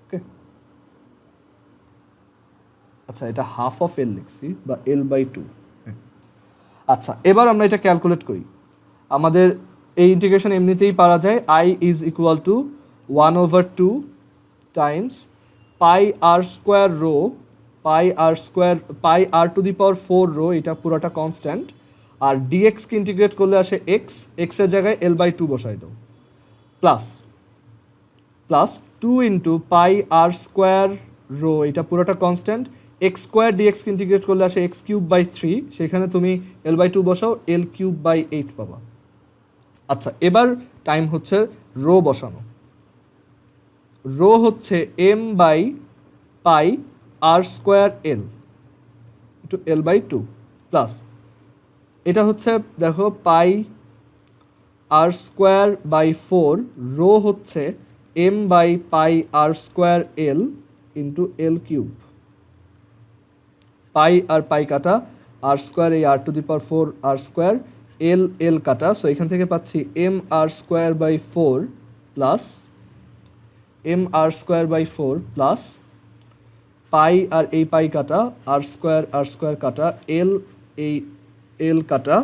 ওকে, আচ্ছা এটা হাফ অফ এল লিখছি বা এল বাই 2। আচ্ছা এবার আমরা এটা ক্যালকুলেট করি। আমাদের এই ইন্টিগ্রেশন এমনিতেই পারা যায়, I is equal to 1/2 times pi R square rho, pi R to the power 4 rho, এটা পুরোটা কনস্ট্যান্ট। আর ডিএক্সকে ইন্টিগ্রেট করলে আসে এক্সের জায়গায় এল বাই 2 বসাই দাও, প্লাস 2 ইন্টু পাই আর স্কোয়ার রো, এটা পুরোটা কনস্ট্যান্ট। এক্স স্কোয়ার ডিএক্সকে ইন্টিগ্রেট করলে আসে এক্স কিউব বাই 3, সেখানে তুমি এল বাই 2 বসাও, এল কিউব বাই 8 পাবা। আচ্ছা এবার টাইম হচ্ছে রো বসানো। রো হচ্ছে M by pi R square L into L by 2 plus এটা হচ্ছে দেখো pi R square by 4, rho হচ্ছে M by pi R square L into L cube. Pi আর পাই কাটা, আর স্কোয়ার এই আর to the power 4 R square, এল এল কাটা, so এখান থেকে পাচ্ছি M R square by 4 plus M R square by 4 plus pi আর এই পাই কাটা, আর স্কোয়ার কাটা, এল এই এল কাটা,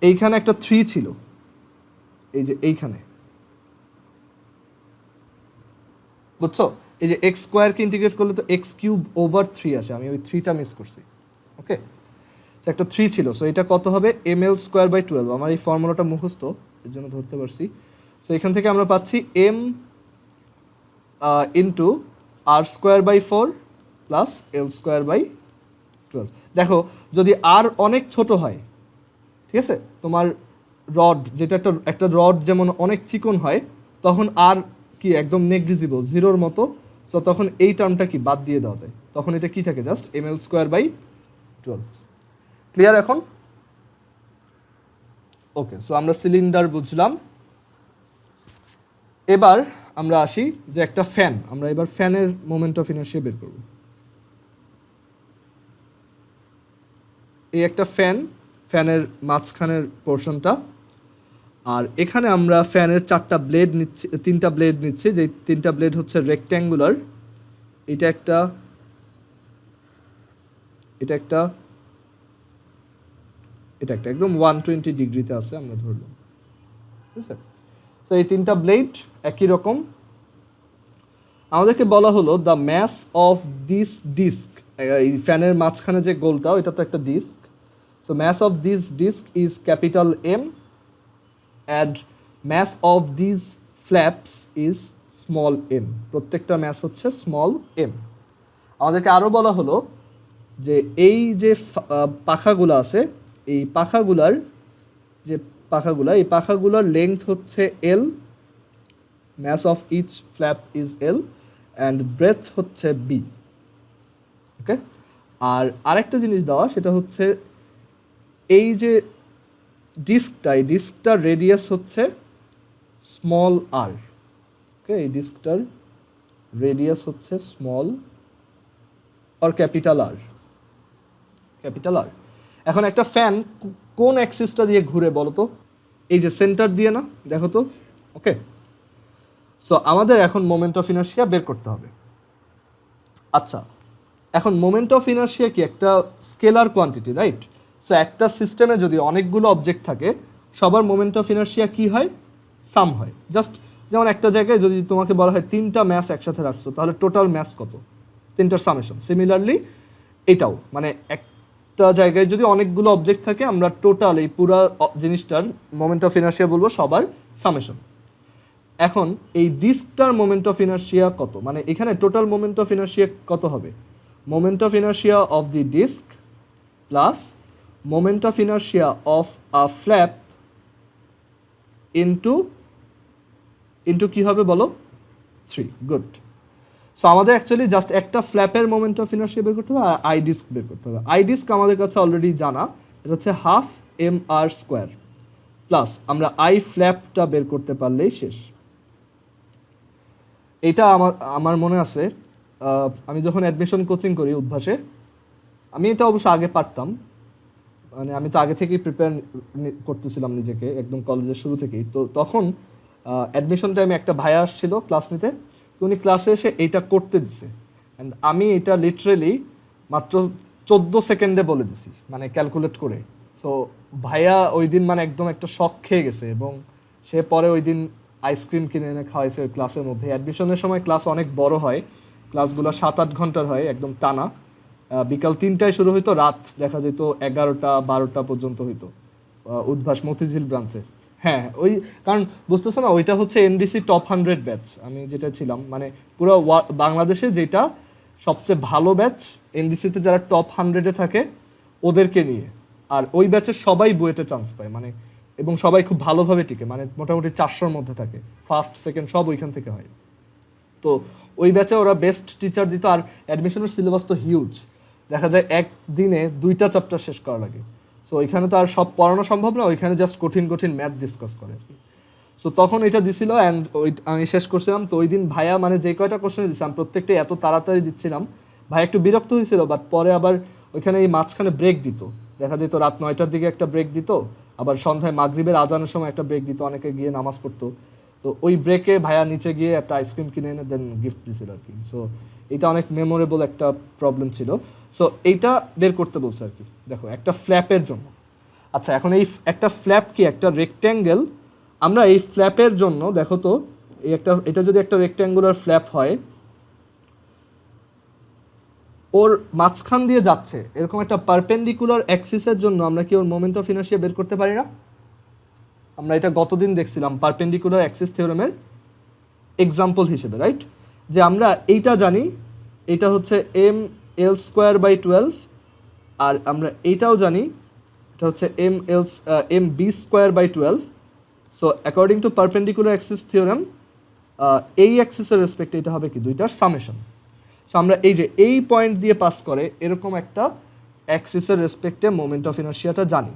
এইখানে একটা 3 ছিল, এই যে এইখানে, বুঝছো? এই যে এক্স স্কোয়ারকে ইন্টিগ্রেট করলে তো এক্স কিউব ওভার 3 আসে, আমি ওই 3টা মিস করছি। ওকে, একটা 3 ছিল, সো এটা কত হবে, এম এল স্কোয়ার বাই 12। আমার এই ফর্মুলাটা মুখস্থ, এর জন্য ধরতে পারছি। সো এখান থেকে আমরা পাচ্ছি M into R square by 4 plus L square by 12। দেখো যদি আর অনেক ছোট হয়, ঠিক আছে, তোমার রড যেটা একটা রড যেমন অনেক চিকন হয়, তখন আর কি একদম নেগলিজিবল, জিরোর মতো, সো তখন এই টার্মটা কি বাদ দিয়ে দেওয়া যায়, তখন এটা কি থাকে, just M L square by 12। Clear এখন? ওকে, সো আমরা সিলিন্ডার বুঝলাম। এবার আমরা আসি যে একটা ফ্যান, আমরা এবার ফ্যানের মোমেন্ট অফ ইনার্শিয়া বের করব। এই একটা ফ্যানের মাঝখানের পোর্শনটা, আর এখানে আমরা ফ্যানের 3টা ব্লেড নিচ্ছি, যে 3টা ব্লেড হচ্ছে রেক্ট্যাঙ্গুলার, এটা একটা একদম 120 ডিগ্রিতে আছে আমরা ধরলাম, ঠিক আছে। তো এই 3টা ব্লেড একই রকম। আমাদেরকে বলা হলো the mass of this disc, এই ফ্যানের মাঝখানে যে গোলটা, এটা তো একটা disc, so mass of this disc is capital M and mass of this flaps is small M. প্রত্যেকটা ম্যাস হচ্ছে স্মল এম। আমাদেরকে আরও বলা হলো যে এই যে পাখাগুলো আছে, এই পাখাগুলার লেংথ হচ্ছে L, mass of each flap is L and breadth হচ্ছে বি। ওকে, আর আরেকটা জিনিস দেওয়া, সেটা হচ্ছে এই যে ডিস্কটার রেডিয়াস হচ্ছে স্মল আর। ওকে, এই ডিস্কটার রেডিয়াস হচ্ছে স্মল আর ক্যাপিটাল আর। এখন একটা ফ্যান কোন অ্যাক্সিসটা দিয়ে ঘুরে বলো তো? এই যে সেন্টার দিয়ে না, দেখো তো। ওকে, সো আমাদের এখন মোমেন্ট অফ ইনার্শিয়া বের করতে হবে। আচ্ছা, এখন মোমেন্ট অফ ইনার্শিয়া কি একটা স্কেলার কোয়ান্টিটি, রাইট? সো একটা সিস্টেমে যদি অনেকগুলো অবজেক্ট থাকে, সবার মোমেন্ট অফ ইনার্শিয়া কি হয়, সাম হয়। জাস্ট যেমন একটা জায়গায় যদি তোমাকে বলা হয় 3টা ম্যাস একসাথে রাখছো, তাহলে টোটাল ম্যাস কত, 3টার সামেশন। সিমিলারলি এটাও, মানে একটা জায়গায় যদি অনেকগুলো অবজেক্ট থাকে, আমরা টোটাল এই পুরো জিনিসটার মোমেন্ট অফ ইনার্শিয়া বলবো সবার সামেশন। এখন এই ডিস্কটার মোমেন্ট অফ ইনার্শিয়া কত, মানে এখানে টোটাল মোমেন্ট অফ ইনার্শিয়া কত হবে, moment of inertia of the disc plus moment of inertia of a flap into কি হবে বলো, 3। গুড। সো আমাদের অ্যাকচুয়ালি জাস্ট একটা ফ্ল্যাপের মোমেন্ট অফ ইনার্শিয়া বের করতে হবে, আর আই ডিস্ক বের করতে হবে। আই ডিস্ক আমাদের কাছে অলরেডি জানা, এটা হচ্ছে half M R square, plus আমরা আই ফ্ল্যাপটা বের করতে পারলেই শেষ। এটা আমার মনে আছে, আমি যখন অ্যাডমিশন কোচিং করি উদ্ভাসে, আমি এটা অবশ্য আগে পারতাম, মানে আমি তো আগে থেকেই প্রিপেয়ার করতেছিলাম নিজেকে একদম কলেজের শুরু থেকেই। তো তখন অ্যাডমিশন টাইমে একটা ভাইয়া আসছিল ক্লাস নিতে, তো উনি ক্লাসে এসে এইটা করতে দিছে, অ্যান্ড আমি এটা লিটারেলি মাত্র 14 সেকেন্ডে বলে দিছি, মানে ক্যালকুলেট করে। সো ভাইয়া ওই দিন মানে একদম একটা শক খেয়ে গেছে, এবং সে পরে ওই দিন আইসক্রিম কিনে এনে খাওয়াইছে ওই ক্লাসের মধ্যে। অ্যাডমিশনের সময় ক্লাস অনেক বড় হয়, ক্লাসগুলো 7-8 ঘন্টার হয় একদম টানা। বিকাল 3টায় শুরু হইতো, রাত দেখা যেত 11টা-12টা পর্যন্ত হইতো উদ্ভাস মতিঝিল ব্রাঞ্চে। হ্যাঁ ওই, কারণ বুঝতেছো না, ওইটা হচ্ছে এনডিসি টপ 100 ব্যাচ, আমি যেটা ছিলাম মানে পুরো বাংলাদেশে যেটা সবচেয়ে ভালো ব্যাচ, এনডিসিতে যারা টপ 100-এ থাকে ওদেরকে নিয়ে। আর ওই ব্যাচের সবাই বুয়েটে চান্স পায়, মানে এবং সবাই খুব ভালোভাবে টিকে, মানে মোটামুটি 400-র মধ্যে থাকে, ফার্স্ট সেকেন্ড সব ওইখান থেকে হয়। তো ওই ব্যাচে ওরা বেস্ট টিচার দিত, আর অ্যাডমিশনের সিলেবাস তো হিউজ, দেখা যায় একদিনে 2টা চ্যাপ্টার শেষ করা লাগে। সো ওইখানে তো আর সব পড়ানো সম্ভব না, ওইখানে জাস্ট কঠিন কঠিন ম্যাথ ডিসকাস করে আর কি। সো তখন এটা দিছিল, অ্যান্ড ওই আমি শেষ করছিলাম। তো ওই দিন ভাইয়া মানে যে কয়টা কোশ্চেন দিচ্ছিলাম প্রত্যেকটাই এত তাড়াতাড়ি দিচ্ছিলাম, ভাই একটু বিরক্ত হয়েছিল। বাট পরে আবার ওইখানে এই মাঝখানে ব্রেক দিত, দেখা যেত রাত 9টার দিকে একটা ব্রেক দিত, আবার সন্ধ্যায় মাগরিবের আজানের সময় একটা ব্রেক দিত, অনেকে গিয়ে নামাজ পড়তো। তো ওই ব্রেকে ভাইয়া নিচে গিয়ে একটা আইসক্রিম কিনে এনে দেন গিফট দিছিল আর কি। সো এটা অনেক মেমোরেবল একটা প্রবলেম ছিল। সো এইটা বের করতে বলছে আর কি, দেখো একটা ফ্ল্যাপের জন্য। আচ্ছা এখন এই একটা ফ্ল্যাপ কি, একটা রেক্ট্যাঙ্গেল, আমরা এই ফ্ল্যাপের জন্য দেখো তো, এই একটা, এটা যদি একটা রেক্ট্যাঙ্গুলার ফ্ল্যাপ হয়, ওর মাঝখান দিয়ে যাচ্ছে এরকম একটা পারপেন্ডিকুলার অ্যাক্সিসের জন্য আমরা কি ওর মোমেন্ট অফ ইনার্শিয়া বের করতে পারি না? আমরা এটা গতদিন দেখছিলাম পারপেন্ডিকুলার অ্যাক্সিস থিওরেমের এক্সাম্পল হিসেবে, রাইট? যে আমরা এইটা জানি, এটা হচ্ছে ml²/12, আর আমরা এইটাও জানি, এটা হচ্ছে mb²/12। So according to perpendicular axis theorem, এই অ্যাক্সিসের রেসপেক্টে এটা হবে কি, দুইটার সামেশন। সো আমরা এই যে এই পয়েন্ট দিয়ে পাস করে এরকম একটা অ্যাক্সিসের রেসপেক্টে মোমেন্ট অফ ইনার্শিয়াটা জানি।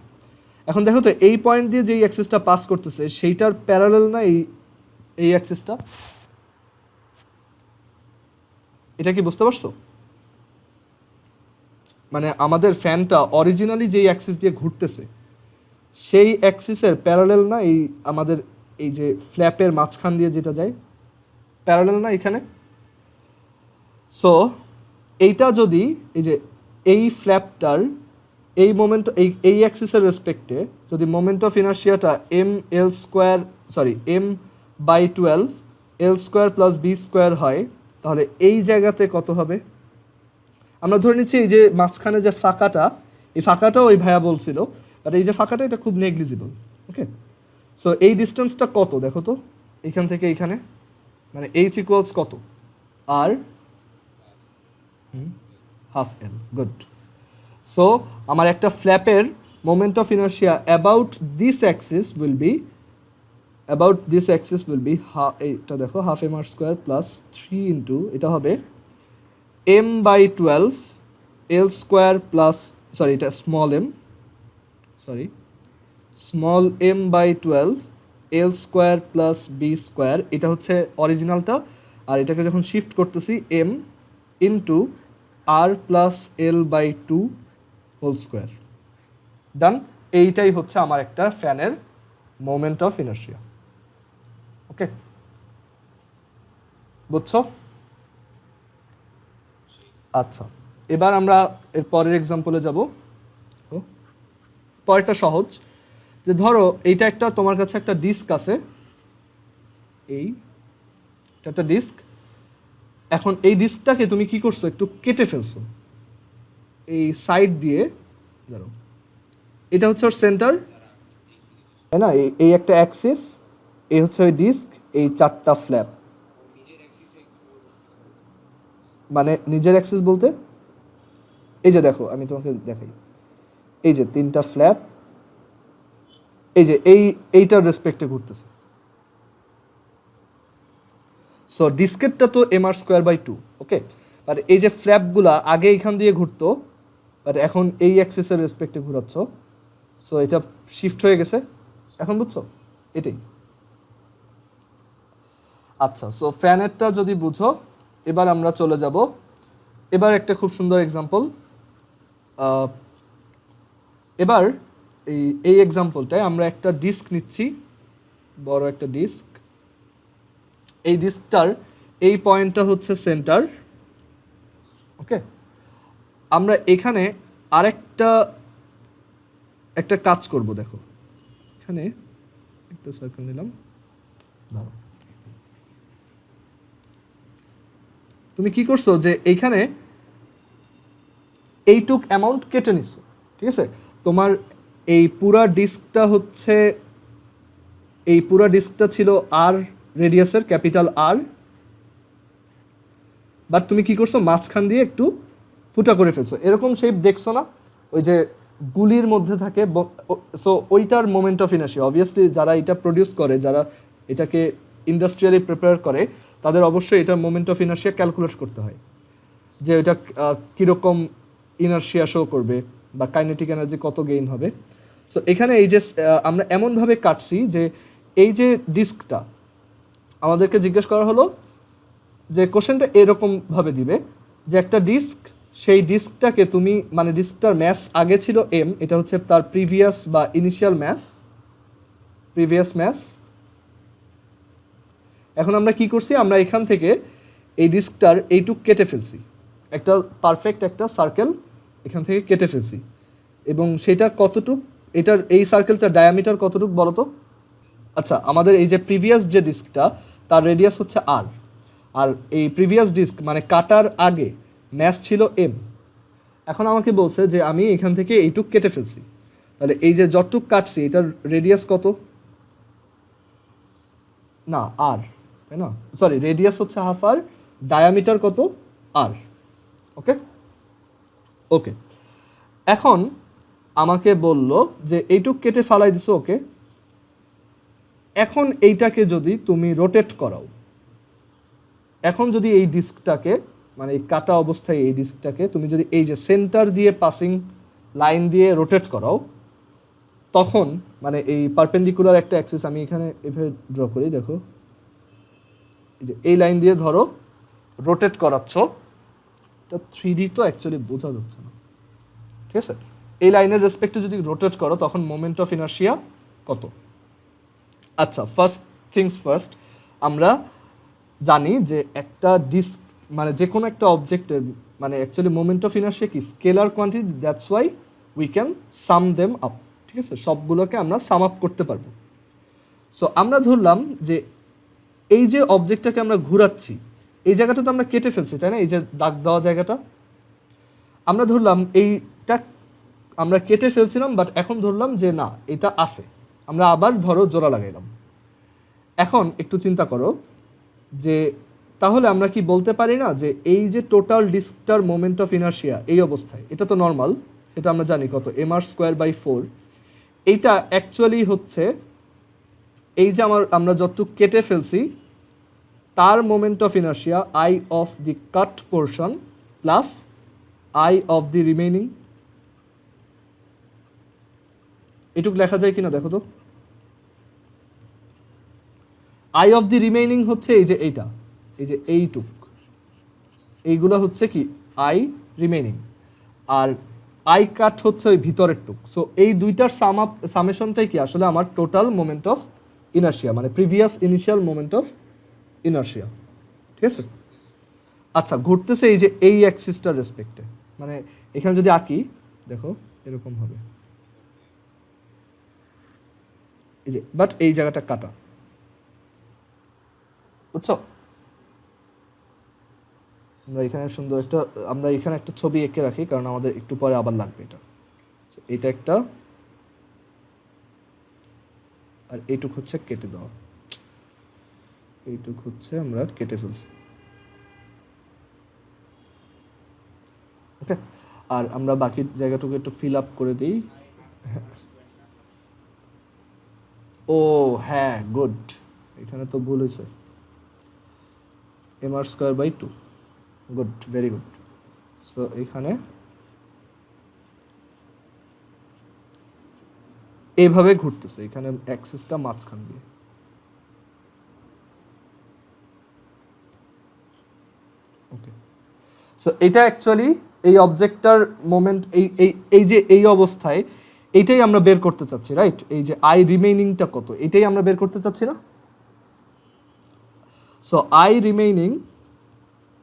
এখন দেখো তো এই পয়েন্ট দিয়ে যেই অ্যাক্সিসটা পাস করতেছে সেইটার প্যারালাল না এই অ্যাক্সিসটা? এটা কি বুঝতে পারছো? মানে আমাদের ফ্যানটা অরিজিনালি যেই অ্যাক্সিস দিয়ে ঘুরতেছে সেই অ্যাক্সিসের প্যারালাল না এই আমাদের এই যে ফ্ল্যাপের মাঝখান দিয়ে যেটা যায়, প্যারালাল না এখানে? সো এইটা যদি এই যে এই ফ্ল্যাপটার এই মোমেন্ট এই অ্যাক্সিসের রেসপেক্টে যদি moment of ইনার্শিয়াটা m/12 l² + b² হয়, তাহলে এই জায়গাতে কত হবে? আমরা ধরে নিচ্ছি এই যে মাঝখানে যে ফাঁকাটা, এই ফাঁকাটাও ওই ভাইয়া বলছিল, বাট এই যে ফাঁকাটা এটা খুব নেগলিজিবল। ওকে, সো এই ডিস্টেন্সটা কত দেখো তো, এইখান থেকে এইখানে, মানে h = কত? আর হাফ এল। গুড। সো আমার একটা ফ্ল্যাপের moment of inertia about this axis will be এটা দেখো হাফ mr² + 3 ইন্টু এটা হবে m/12 l² প্লাস, সরি এটা স্মল m/12 l² + b², এটা হচ্ছে অরিজিনালটা। আর এটাকে যখন শিফট করতেছি m into r + l/2 whole square. Done. এইটাই হচ্ছে আমার একটা ফ্যানের মোমেন্ট অফ ইনার্শিয়া। ওকে, বুঝছো? আচ্ছা, এবার আমরা এর পরের এক্সাম্পলে যাব। পরেরটা সহজ, যে ধরো এইটা একটা, তোমার কাছে একটা ডিস্ক আছে, এটা একটা ডিস্ক। এখন এই ডিস্কটাকে তুমি কি করছো, একটু কেটে ফেলছো এই সাইড দিয়ে, ধরো এটা হচ্ছে ওর সেন্টার, তাই না? এই একটা অ্যাক্সিস, এই হচ্ছে ওই ডিস্ক, এই 4টা ফ্ল্যাপ। মানে নিজের অ্যাক্সিস বলতে এই যে দেখো আমি তোমাকে দেখাই, এই যে 3টা ফ্ল্যাপ, এই যে এইটার রেসপেক্টে ঘুরতেছে। সো ডিস্কেটটা তো mr²/2, ওকে, বাট এই যে ফ্ল্যাপগুলা আগে এইখান দিয়ে ঘুরতো, বাট এখন এই অ্যাক্সিসের রেসপেক্টে ঘুরাচ্ছ। সো এটা শিফট হয়ে গেছে, এখন বুঝছো? এটাই। আচ্ছা, সো ফ্যানেরটা যদি বুঝো, এবার আমরা চলে যাব, এবার একটা খুব সুন্দর এক্সাম্পল। এবার এই এক্সাম্পলটায় আমরা একটা ডিস্ক নিচ্ছি, বড় একটা ডিস্ক। এই ডিস্কটার এই পয়েন্টটা হচ্ছে সেন্টার। ওকে, আমরা এখানে আরেকটা কাজ করব। দেখো এখানে একটা সার্কেল নিলাম, ধরো তুমি কি করছো যে এইখানে এইটুক অ্যামাউন্ট কেটে নিচ্ছ, ঠিক আছে? তোমার এই পুরা ডিস্কটা হচ্ছে, এই পুরা ডিস্কটা ছিল আর রেডিয়াসের, ক্যাপিটাল আর, বাট তুমি কি করছো মাঝখান দিয়ে একটু ফুটা করে ফেলছো, এরকম শেপ দেখছো না ওই যে গুলির মধ্যে থাকে? সো ওইটার মোমেন্ট অফ ইনার্শিয়া অবভিয়াসলি যারা এটা প্রডিউস করে, যারা এটাকে ইন্ডাস্ট্রিয়ালি প্রিপেয়ার করে, তাদের অবশ্যই এটার মোমেন্ট অফ ইনার্শিয়া ক্যালকুলেট করতে হয়, যে এটা কীরকম ইনার্শিয়া শো করবে বা কাইনেটিক এনার্জি কত গেইন হবে। সো এখানে এই যে আমরা এমনভাবে কাটছি যে এই যে ডিস্কটা আমাদেরকে জিজ্ঞেস করা হলো যে কোশ্চেনটা এরকমভাবে দিবে যে একটা ডিস্ক, সেই ডিস্কটাকে তুমি মানে ডিস্কটার ম্যাস আগে ছিল এম, এটা হচ্ছে তার প্রিভিয়াস বা ইনিশিয়াল ম্যাস, প্রিভিয়াস ম্যাস। এখন আমরা কি করছি, আমরা এখান থেকে এই ডিস্কটার এইটুক কেটে ফেলছি, একটা পারফেক্ট একটা সার্কেল এখান থেকে কেটে ফেলছি। এবং সেটা কতটুক, এটার এই সার্কেলটার ডায়ামিটার কতটুক বলো তো? আচ্ছা, আমাদের এই যে প্রিভিয়াস যে ডিস্কটা তার রেডিয়াস হচ্ছে আর, আর এই প্রিভিয়াস ডিস্ক মানে কাটার আগে ম্যাস ছিল এম। এখন আমাকে বলছে যে আমি এখান থেকে এইটুক কেটে ফেলছি, তাহলে এই যে যতটুক কাটছি এটার রেডিয়াস কত? না আর, তাই না? সরি, রেডিয়াস হচ্ছে হাফ আর, ডায়ামিটার কত? আর। ওকে ওকে, এখন আমাকে বলল যে এইটুক কেটে ফালাই দিছো। ওকে, এখন এইটাকে যদি তুমি রোটেট করাও, এখন যদি এই ডিস্কটাকে মানে এই কাটা অবস্থায় এই ডিস্কটাকে তুমি যদি এই যে সেন্টার দিয়ে পাসিং লাইন দিয়ে রোটেট করাও, তখন মানে এই পারপেন্ডিকুলার একটা অ্যাক্সিস আমি এখানে এভাবে ড্র করি, দেখো এই যে এই লাইন দিয়ে ধরো রোটেট করাচ্ছ, এটা 3D তো অ্যাকচুয়ালি বোঝা যাচ্ছে না, ঠিক আছে? এই লাইনের রেসপেক্টে যদি রোটেট করো তখন মোমেন্ট অফ ইনার্শিয়া কত? আচ্ছা, ফার্স্ট থিংস ফার্স্ট, আমরা জানি যে একটা ডিস্ক মানে যে কোনো একটা অবজেক্টের মানে অ্যাকচুয়ালি মোমেন্ট অফ ইনার্শিয়া কি scalar quantity, that's why we can some them up, ঠিক আছে? সবগুলোকে আমরা সাম আপ করতে পারবো। সো আমরা ধরলাম যে এই যে অবজেক্টটাকে আমরা ঘুরাচ্ছি, এই জায়গাটা তো আমরা কেটে ফেলছি, তাই না? এই যে দাগ দেওয়া জায়গাটা আমরা ধরলাম এইটা আমরা কেটে ফেলছিলাম, বাট এখন ধরলাম যে না, এটা আছে, আমরা আবার ধরো জোড়া লাগাইলাম। এখন একটু চিন্তা করো যে তাহলে আমরা কি বলতে পারি না যে এই যে টোটাল ডিস্কটার মোমেন্ট অফ ইনার্শিয়া এই অবস্থায়, এটা তো নর্মাল, সেটা আমরা জানি কত, mr²/4, এইটা অ্যাকচুয়ালি হচ্ছে এই যে আমরা যতটুকু কেটে ফেলছি তার moment of inertia I of the cut portion plus I of the remaining. এটুক লেখা যায় কিনা দেখো তো। আই অফ দি রিমেইনিং হচ্ছে এই যে এইটা, এই যে এইটুক, এইগুলো হচ্ছে কি আই রিমেইনিং, আর আই কাট হচ্ছে ওই ভিতরের টুক। সো এই দুইটার সামেশনটাই কি আসলে আমার টোটাল মোমেন্ট অফ ইনার্শিয়া, মানে previous initial moment of inertia, ঠিক আছে? আচ্ছা, ঘুরতেছে এই যে এই অ্যাক্সিসটার রেসপেক্টে, মানে এখানে যদি আঁকি দেখো এরকম হবে, এই যে, বাট এই জায়গাটা কাটা, বুঝছো? আমরা এখানে সুন্দর একটা, আমরা এখানে একটা ছবি এঁকে রাখি কারণ আমাদের একটু পরে আবার লাগবে এটা। এটা একটা, আর এইটুক হচ্ছে কেটে দেওয়া, এইটুক হচ্ছে আমরা কেটে ফেলছি। ওকে, আর আমরা বাকি জায়গাটুকু একটু ফিল আপ করে দিই। ও হ্যাঁ, গুড, এখানে তো ভুল হয়েছে, mr²/2, good, very good. So এখানে এইভাবে ঘুরতেছে, এখানে অ্যাক্সিসটা মাঝখান দিয়ে। ওকে, সো এটা অ্যাকচুয়ালি এই অবজেক্টটার মোমেন্ট এই এই এই যে এই অবস্থায় এইটাই আমরা বের করতে চাচ্ছি, রাইট? এই যে আই রিমেইনিংটা কত, এটাই আমরা বের করতে চাচ্ছি না? So I remaining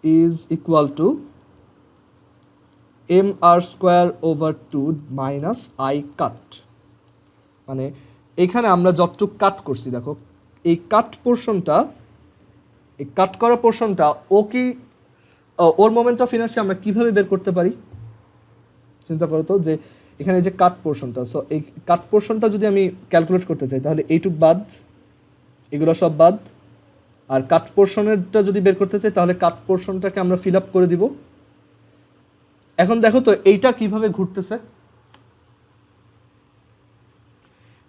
is equal to M R square over 2 minus I cut. মানে এখানে আমরা যতটুক কাট করছি, দেখো এই কাট পোর্শনটা, এই কাট করা পোর্শনটা ও কি ওর মোমেন্ট অফ ইনার্শিয়া আমরা কিভাবে বের করতে পারি? চিন্তা করো তো, যে এখানে যে কাট পোর্শনটা, সো এই কাট পোর্শনটা যদি আমি ক্যালকুলেট করতে চাই তাহলে এইটুক বাদ, এগুলো সব বাদ, আর কাট পোর্শনেরটা যদি বের করতে চাই তাহলে কাট পোর্শনটাকে আমরা ফিল আপ করে দিব। এখন দেখো তো এইটা কিভাবে ঘুরতেছে,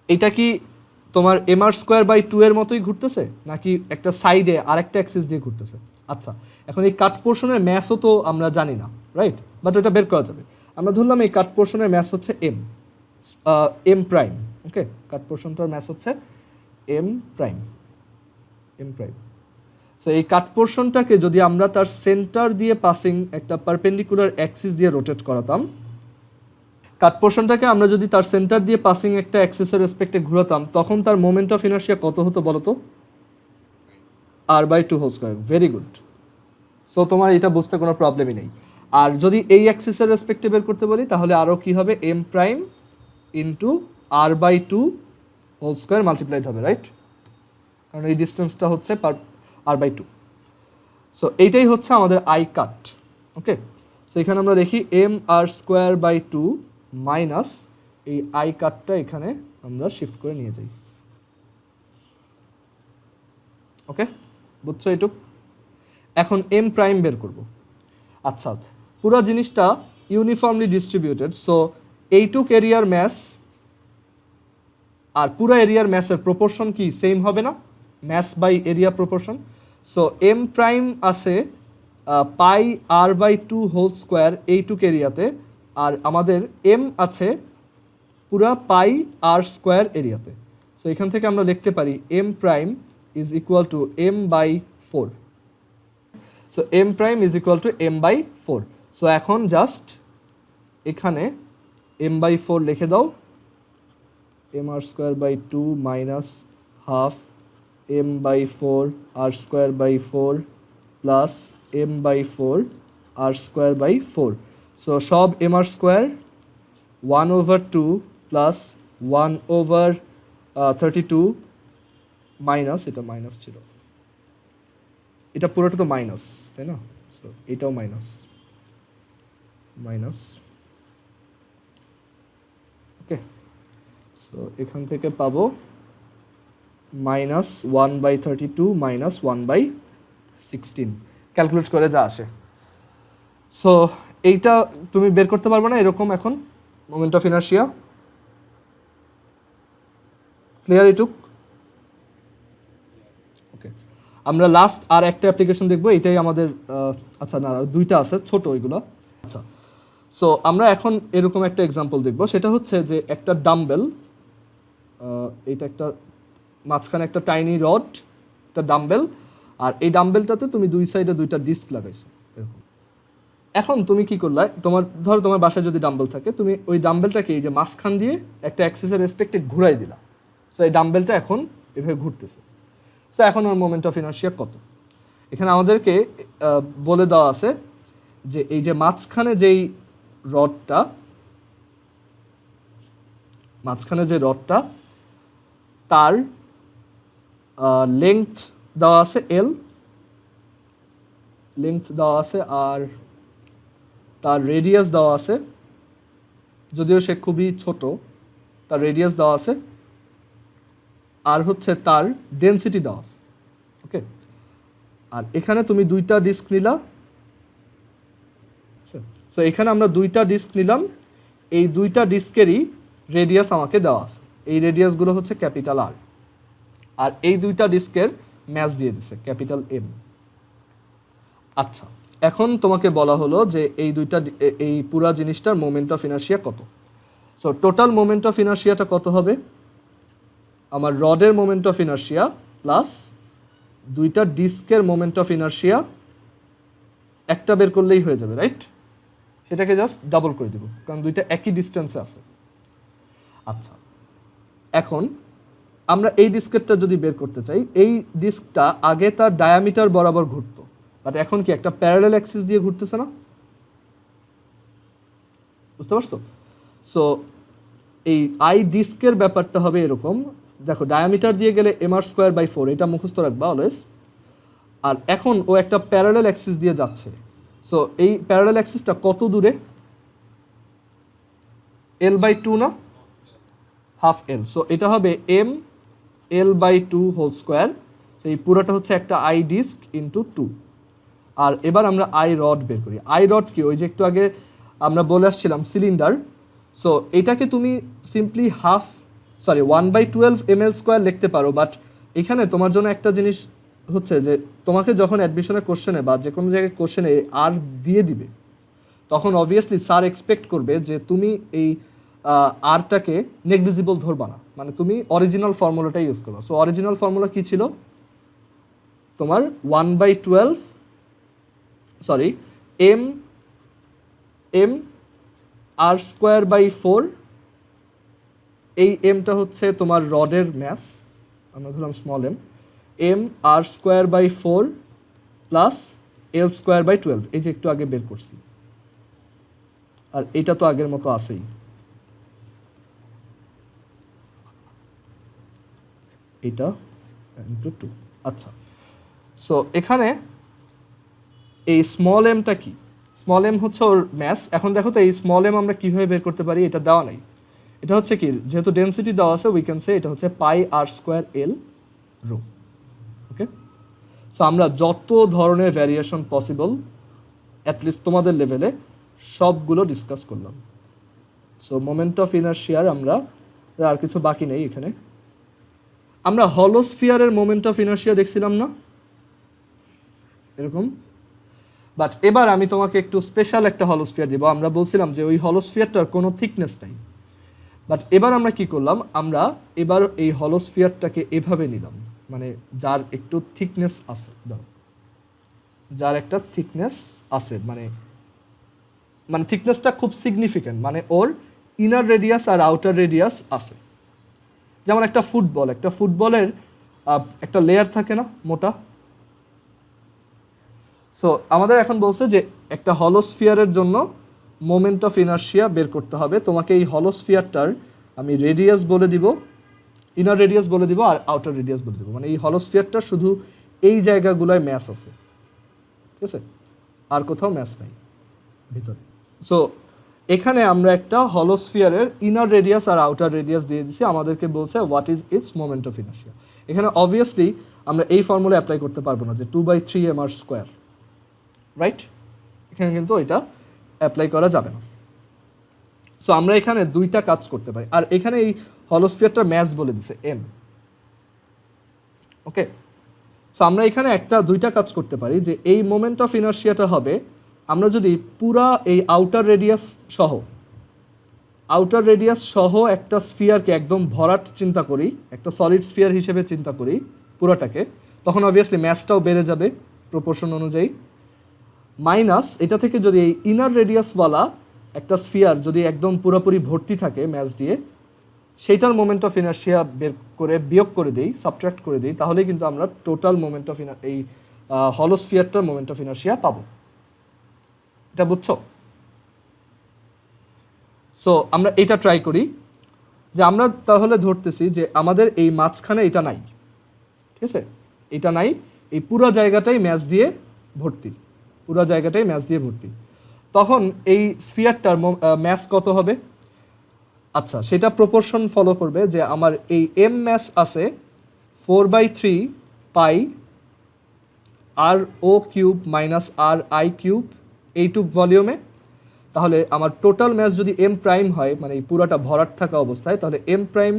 এইটা কি তোমার এম আর স্কোয়ার বাই 2 এর মতোই ঘুরতেছে, নাকি একটা সাইডে আরেকটা অ্যাক্সিস দিয়ে ঘুরতেছে? আচ্ছা, এখন এই কাট পোর্শনের ম্যাসও তো আমরা জানি না, রাইট? বাট ওটা বের করা যাবে। আমরা ধরলাম এই কাট পোর্শনের ম্যাস হচ্ছে এম প্রাইম। ওকে, কাট পোর্শনটার ম্যাস হচ্ছে এম প্রাইম। সো এই কাট পোর্শনটাকে যদি আমরা তার সেন্টার দিয়ে পাসিং একটা পারপেন্ডিকুলার অ্যাক্সিস দিয়ে রোটেট করাতাম, কাট পোর্শনটাকে আমরা যদি তার সেন্টার দিয়ে পাসিং একটা অ্যাক্সিসের রেসপেক্টে ঘোরাতাম, তখন তার মোমেন্ট অফ ইনার্শিয়া কত হতো বলো তো? r/2 whole square. Very good. So তোমার এটা বুঝতে কোনো প্রবলেমই নেই। আর যদি এই অ্যাক্সিসের রেসপেক্টে বের করতে বলি তাহলে আরও কি হবে? M prime into r/2 whole square multiplied হবে, রাইট? কারণ এই ডিস্টেন্সটা হচ্ছে r/2। সো এইটাই হচ্ছে আমাদের আই কাট। ওকে, সো এখানে আমরা দেখি M R square by 2 minus এই আই কাটটা এখানে আমরা শিফট করে নিয়ে যাই। ওকে, বুঝছো এইটুক? এখন এম প্রাইম বের করব। আচ্ছা, পুরো জিনিসটা ইউনিফর্মলি ডিস্ট্রিবিউটেড, সো এইটুক এরিয়ার ম্যাস আর পুরো এরিয়ার ম্যাসের প্রপোর্শন কি সেম হবে না? Mass by area proportion. So M prime আছে পাই r/2 হোল স্কোয়ার এইটুক এরিয়াতে, আর আমাদের এম আছে পুরা পাই আর স্কোয়ার এরিয়াতে। সো এখান থেকে আমরা লিখতে পারি M prime is equal to m/4। So M prime is equal to m/4। So এখন জাস্ট এখানে m/4 লিখে দাও, M R square by 2 minus half m/4 r square by 4 plus m/4 r square by 4। So সব m r square 1/2 plus 1/32 minus, এটা minus ছিল, এটা পুরোটা তো মাইনাস, তাই না? সো এটাও মাইনাস। ওকে, সো এখান থেকে পাবো মাইনাস 1/32 মাইনাস 1/16, ক্যালকুলেট করে যা আসে। সো এইটা তুমি বের করতে পারবে না এরকম এখন মোমেন্ট অফ ইনার্শিয়া। ক্লিয়ার এটুক? ওকে, আমরা লাস্ট আর একটা অ্যাপ্লিকেশন দেখবো, এটাই আমাদের আচ্ছা না, দুইটা আছে ছোট ওইগুলো। আচ্ছা, সো আমরা এখন এরকম একটা এক্সাম্পল দেখবো, সেটা হচ্ছে যে একটা ডাম্বেল, এটা একটা মাঝখানে একটা টাইনি রড, একটা ডাম্বেল, আর এই ডাম্বেলটাতে তুমি দুই সাইডে দুইটা ডিস্ক লাগাইছো এরকম। এখন তুমি কি করলা, ধরো তোমার বাসায় যদি ডাম্বেল থাকে, তুমি ওই ডাম্বেলটাকে এই যে মাঝখান দিয়ে একটা অ্যাক্সিসের রেসপেক্টে ঘুরাই দিলা। সো এই ডাম্বেলটা এখন এভাবে ঘুরতেছে। সো এখন ওর মোমেন্ট অফ ইনার্শিয়া কত? এখানে আমাদেরকে বলে দেওয়া আছে যে এই যে মাঝখানে যেই রডটা, তার লেংথ দেওয়া আছে এল, আর তার রেডিয়াস দেওয়া আছে, যদিও সে খুবই ছোট, তার রেডিয়াস দেওয়া আছে, আর হচ্ছে তার ডেনসিটি দেওয়া আছে। ওকে, আর এখানে তুমি দুইটা ডিস্ক নিলা। সো এখানে আমরা দুইটা ডিস্ক নিলাম, এই দুইটা ডিস্কেরই রেডিয়াস আমাকে দেওয়া আছে, এই রেডিয়াসগুলো হচ্ছে ক্যাপিটাল আর, আর এই দুইটা ডিস্কের ম্যাস দিয়ে দিছে ক্যাপিটাল এম। আচ্ছা, এখন তোমাকে বলা হলো যে এই পুরা জিনিসটার মোমেন্ট অফ ইনার্শিয়া কত। সো টোটাল মোমেন্ট অফ ইনার্শিয়াটা কত হবে? আমার রডের মোমেন্ট অফ ইনার্শিয়া প্লাস দুইটা ডিস্কের মোমেন্ট অফ ইনার্শিয়া, একটা বের করলেই হয়ে যাবে, রাইট? সেটাকে জাস্ট ডাবল করে দেব, কারণ দুইটা একই ডিস্টেন্সে আছে। আচ্ছা, এখন আমরা এই ডিস্কেটটা যদি বের করতে চাই, এই ডিস্কটা আগে তার ডায়ামিটার বরাবর ঘুরতো, বাট এখন কি একটা প্যারালাল অ্যাক্সিস দিয়ে ঘুরতেছে না? বুঝতে পারছো? সো এই আই ডিস্কের ব্যাপারটা হবে এরকম, দেখো ডায়ামিটার দিয়ে গেলে mr²/4, এটা মুখস্থ রাখবা অলওয়েজ। আর এখন ও একটা প্যারালাল অ্যাক্সিস দিয়ে যাচ্ছে। সো এই প্যারালাল অ্যাক্সিসটা কত দূরে? l/2 না, হাফ l। সো এটা হবে m l/2 whole square. So এই পুরোটা হচ্ছে একটা আই ডিস্ক ইন্টু 2। আর এবার আমরা আই রড বের করি। আই রড কি, ওই যে একটু আগে আমরা বলে আসছিলাম সিলিন্ডার। সো এটাকে তুমি সিম্পলি 1/12 ml² লিখতে পারো, বাট এখানে তোমার জন্য একটা জিনিস হচ্ছে যে তোমাকে যখন অ্যাডমিশনের কোশ্চেনে বা যে কোনো জায়গায় কোশ্চেনে আর দিয়ে দিবে, তখন অবভিয়াসলি স্যার এক্সপেক্ট করবে যে তুমি এই আরটাকে নেগলিজিবল ধরবা না, মানে তুমি অরিজিনাল ফর্মুলাটাই ইউজ করো। সো অরিজিনাল ফর্মুলা কি ছিল তোমার? 1/12 m r²/4। এই এমটা হচ্ছে তোমার রডের ম্যাস, আমরা ধরলাম small m r²/4 plus l²/12, এই যে একটু আগে বের করছি। আর এটা তো আগের মতো আছেই, এটা ইন্টু 2। আচ্ছা, সো এখানে এই স্মল এমটা কি? স্মল এম হচ্ছে ওর ম্যাস। এখন দেখো তো এই স্মল এম আমরা কীভাবে বের করতে পারি? এটা দেওয়া নাই, এটা হচ্ছে কি, যেহেতু ডেন্সিটি দেওয়া আছে উই ক্যান সে এটা হচ্ছে πr²l রো। ওকে, সো আমরা যত ধরনের ভ্যারিয়েশন পসিবল অ্যাটলিস্ট তোমাদের লেভেলে সবগুলো ডিসকাস করলাম। সো মোমেন্ট অফ ইনারশিয়ার আমরা আর কিছু বাকি নেই এখানে। আমরা হলোস্ফিয়ারের মোমেন্ট অফ ইনারশিয়া দেখছিলাম না এরকম? বাট এবার আমি তোমাকে একটু স্পেশাল একটা হলোস্ফিয়ার দিব। আমরা বলছিলাম যে ওই হলোস্ফিয়ারটার কোনো থিকনেস নাই, বাট এবার আমরা কি করলাম, আমরা এবার এই হলোস্ফিয়ারটাকে এভাবে নিলাম, মানে যার একটু থিকনেস আছে, যার একটা থিকনেস আছে, মানে থিকনেসটা খুব সিগনিফিক্যান্ট, মানে ওর ইনার রেডিয়াস আর আউটার রেডিয়াস আছে। যেমন একটা ফুটবলের একটা লেয়ার থাকে না মোটা? সো আমাদের এখন বলছে যে একটা হলোস্ফিয়ারের জন্য মোমেন্ট অফ ইনারশিয়া বের করতে হবে। তোমাকে এই হলোস্ফিয়ারটার আমি রেডিয়াস বলে দিব, ইনার রেডিয়াস বলে দিব আর আউটার রেডিয়াস বলে দিব। মানে এই হলোস্ফিয়ারটার শুধু এই জায়গাগুলোয় ম্যাস আছে, ঠিক আছে, আর কোথাও ম্যাস নাই ভিতরে। সো এখানে আমরা একটা হলোস্ফিয়ারের ইনার রেডিয়াস আর আউটার রেডিয়াস দিয়ে দিছি, আমাদেরকে বলছে what is it's moment of inertia. এখানে অবভিয়াসলি আমরা এই ফর্মুলা অ্যাপ্লাই করতে পারবো না যে 2/3 mr², রাইট? এখানে কিন্তু এটা অ্যাপ্লাই করা যাবে না। সো আমরা এখানে দুইটা কাজ করতে পারি। আর এখানে এই হলোস্ফিয়ারটার ম্যাস বলে দিছে m। ওকে, সো আমরা এখানে দুইটা কাজ করতে পারি যে এই মোমেন্ট অফ ইনারশিয়াটা হবে, আমরা যদি পুরা এই আউটার রেডিয়াস সহ একটা স্ফিয়ারকে একদম ভরাট চিন্তা করি, একটা সলিড স্ফিয়ার হিসেবে চিন্তা করি পুরাটাকে, তখন অবভিয়াসলি ম্যাসটাও বেড়ে যাবে প্রপোর্শন অনুযায়ী। মাইনাস এটা থেকে যদি এই ইনার রেডিয়াসওয়ালা একটা স্ফিয়ার যদি একদম পুরোপুরি ভর্তি থাকে ম্যাস দিয়ে, সেইটার মোমেন্ট অফ ইনারশিয়া বিয়োগ করে দিই, সাবট্রাক্ট করে দিই, তাহলে কিন্তু আমরা টোটাল মোমেন্ট অফ এই হলোস্ফিয়ারটার মোমেন্ট অফ ইনারশিয়া পাবো। এটা বুঝছো? সো আমরা এটা ট্রাই করি যে আমরা তাহলে ধরতেছি যে আমাদের এই মাঝখানে এটা নাই, ঠিক আছে, এটা নাই, এই পুরো জায়গাটাই ম্যাস দিয়ে ভর্তি, তখন এই স্ফিয়ারটার ম্যাস কত হবে? আচ্ছা, সেটা প্রপোর্শন ফলো করবে যে আমার এই এম ম্যাস আছে 4/3 পাই r(o³ - r(i³) এইটুক ভলিউমে। তাহলে আমার টোটাল ম্যাস যদি এম প্রাইম হয়, মানে এই পুরাটা ভরাট থাকা অবস্থায়, তাহলে এম প্রাইম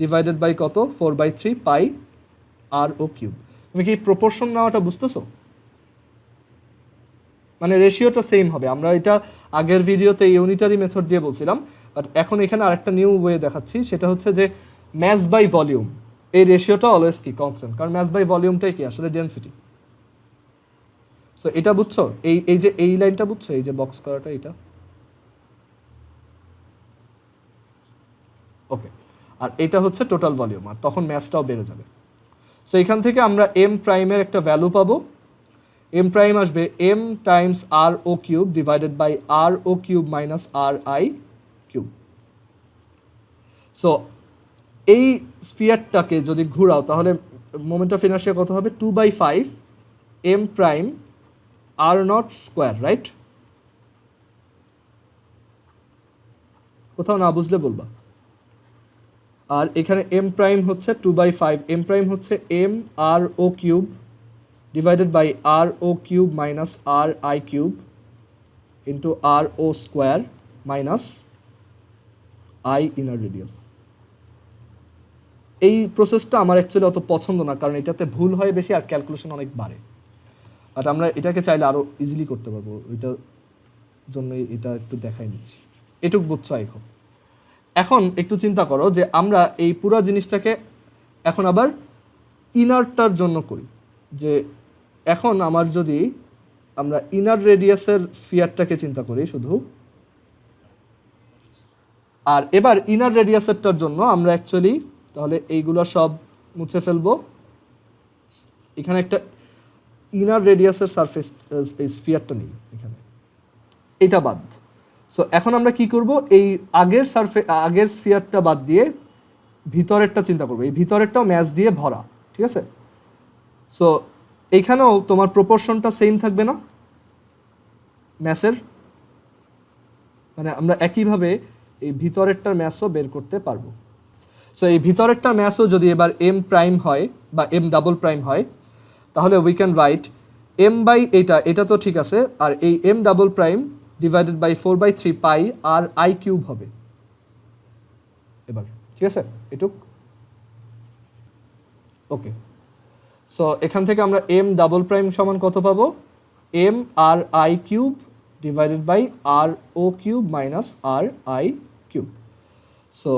ডিভাইডেড বাই কত? 4/3 পাই r(o³). তুমি কি প্রপোর্শন নেওয়াটা বুঝতেছো? মানে রেশিওটা সেম হবে। আমরা এটা আগের ভিডিওতে ইউনিটারি মেথড দিয়ে বলছিলাম, বাট এখন এখানে আরেকটা নিউ ওয়ে দেখাচ্ছি, সেটা হচ্ছে যে ম্যাস বাই ভলিউম, এই রেশিওটা অলওয়েজ কি কনস্ট্যান্ট, কারণ ম্যাস বাই ভলিউমটাই কি আসলে ডেনসিটি। সো এটা বুঝছো? এই যে এই লাইনটা বুঝছো, এই যে বক্স করাটা, এটা ওকে। আর এটা হচ্ছে টোটাল ভলিউম, আর তখন ম্যাসটাও বেড়ে যাবে। সো এখান থেকে আমরা এম প্রাইমের একটা ভ্যালু পাবো। এম প্রাইম আসবে M times R O cube divided by R O cube minus R I cube. So এই স্ফিয়ারটাকে যদি ঘুরাও তাহলে মোমেন্ট অফ ইনার্শিয়া কত হবে? 2/5 M prime R naught square, right? কোথাও না বুঝলে বলবা। আর এখানে এম প্রাইম হচ্ছে 2/5, এম প্রাইম হচ্ছে M R O cube divided by R O cube minus R I cube into R O square minus I inner radius. এই প্রসেসটা আমার অ্যাকচুয়ালি অত পছন্দ না, কারণ এটাতে ভুল হয় বেশি আর ক্যালকুলেশন অনেক বাড়ে। বাট আমরা এটাকে চাইলে আরও ইজিলি করতে পারবো, ওইটার জন্য এটা একটু দেখাই নিচ্ছি। এটুক বুঝছো এখন? এখন একটু চিন্তা করো যে আমরা এই পুরো জিনিসটাকে এখন আবার ইনারটার জন্য করি। যে এখন আমার যদি আমরা ইনার রেডিয়াসের স্ফিয়ারটাকে চিন্তা করি শুধু, আর এবার ইনার রেডিয়াসেরটার জন্য আমরা অ্যাকচুয়ালি তাহলে এইগুলো সব মুছে ফেলবো। এখানে একটা ইনার রেডিয়াসের সারফেস এই স্ফিয়ারটা নেই এখানে, এটা বাদ। সো এখন আমরা কি করব? এই আগের স্ফিয়ারটা বাদ দিয়ে ভিতরেরটা চিন্তা করবো। এই ভিতরেরটাও ম্যাচ দিয়ে ভরা, ঠিক আছে? সো এইখানেও তোমার প্রপোর্শনটা সেম থাকবে না ম্যাসের, মানে আমরা একইভাবে এই ভিতরেরটার ম্যাসও বের করতে পারবো। সো এই ভিতরেরটার ম্যাসও যদি এবার এম প্রাইম হয় বা এম ডাবল প্রাইম হয়, তাহলে we can write M by এটা তো ঠিক আছে, আর এই M double prime divided by 4/3 pi R I cube হবে এবার, ঠিক আছে? এটুক ওকে। সো এখান থেকে আমরা এম ডাবল প্রাইম সমান কত পাবো? M R I cube divided by R O cube minus R I cube. So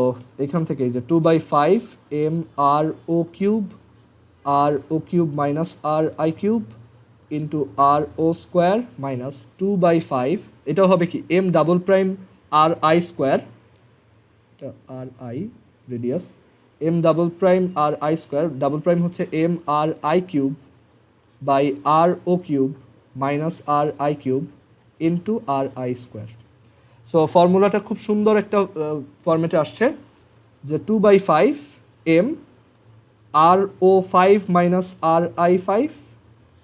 এখান থেকে এই যে 2/5 M R O cube minus R I cube into R O square minus 2/5, এটাও হবে কি M double prime R I square, এটা R I radius, M double prime R I square, double prime হচ্ছে M R I cube by R O cube minus R I cube into R I square. So ফর্মুলাটা খুব সুন্দর একটা ফর্মেটে আসছে যে 2/5 M R O 5 minus R I 5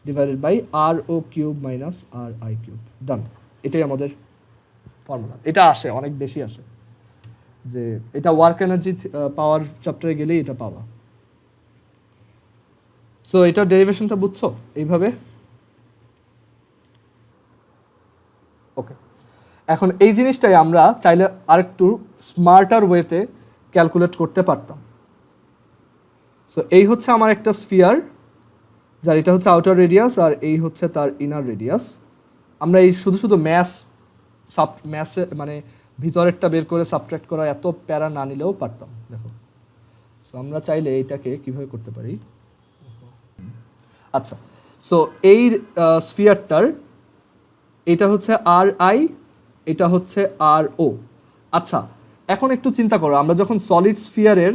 divided by R O cube minus R I cube. Done, এটাই আমাদের formula. এটা আসে, অনেক বেশি আসে, যে এটা ওয়ার্ক এনার্জি পাওয়ার চ্যাপ্টারে গেলেই এটা পাওয়া। সো এটার ডেরিভেশনটা বুঝছো এইভাবে? ওকে, এখন এই জিনিসটাই আমরা চাইলে আরেকটু স্মার্টার ওয়েতে ক্যালকুলেট করতে পারতাম। সো এই হচ্ছে আমার একটা স্ফিয়ার, যার এটা হচ্ছে আউটার রেডিয়াস আর এই হচ্ছে তার ইনার রেডিয়াস। আমরা এই শুধু ম্যাসে মানে ভিতরেরটা বের করে সাবট্রাক্ট করা এত প্যারা না নিলেও পারতাম। দেখো, সো আমরা চাইলে এইটাকে কিভাবে করতে পারি। আচ্ছা, সো এই স্ফিয়ারটার এটা হচ্ছে আর আই, এটা হচ্ছে আর ও। আচ্ছা, এখন একটু চিন্তা করো, আমরা যখন সলিড স্ফিয়ারের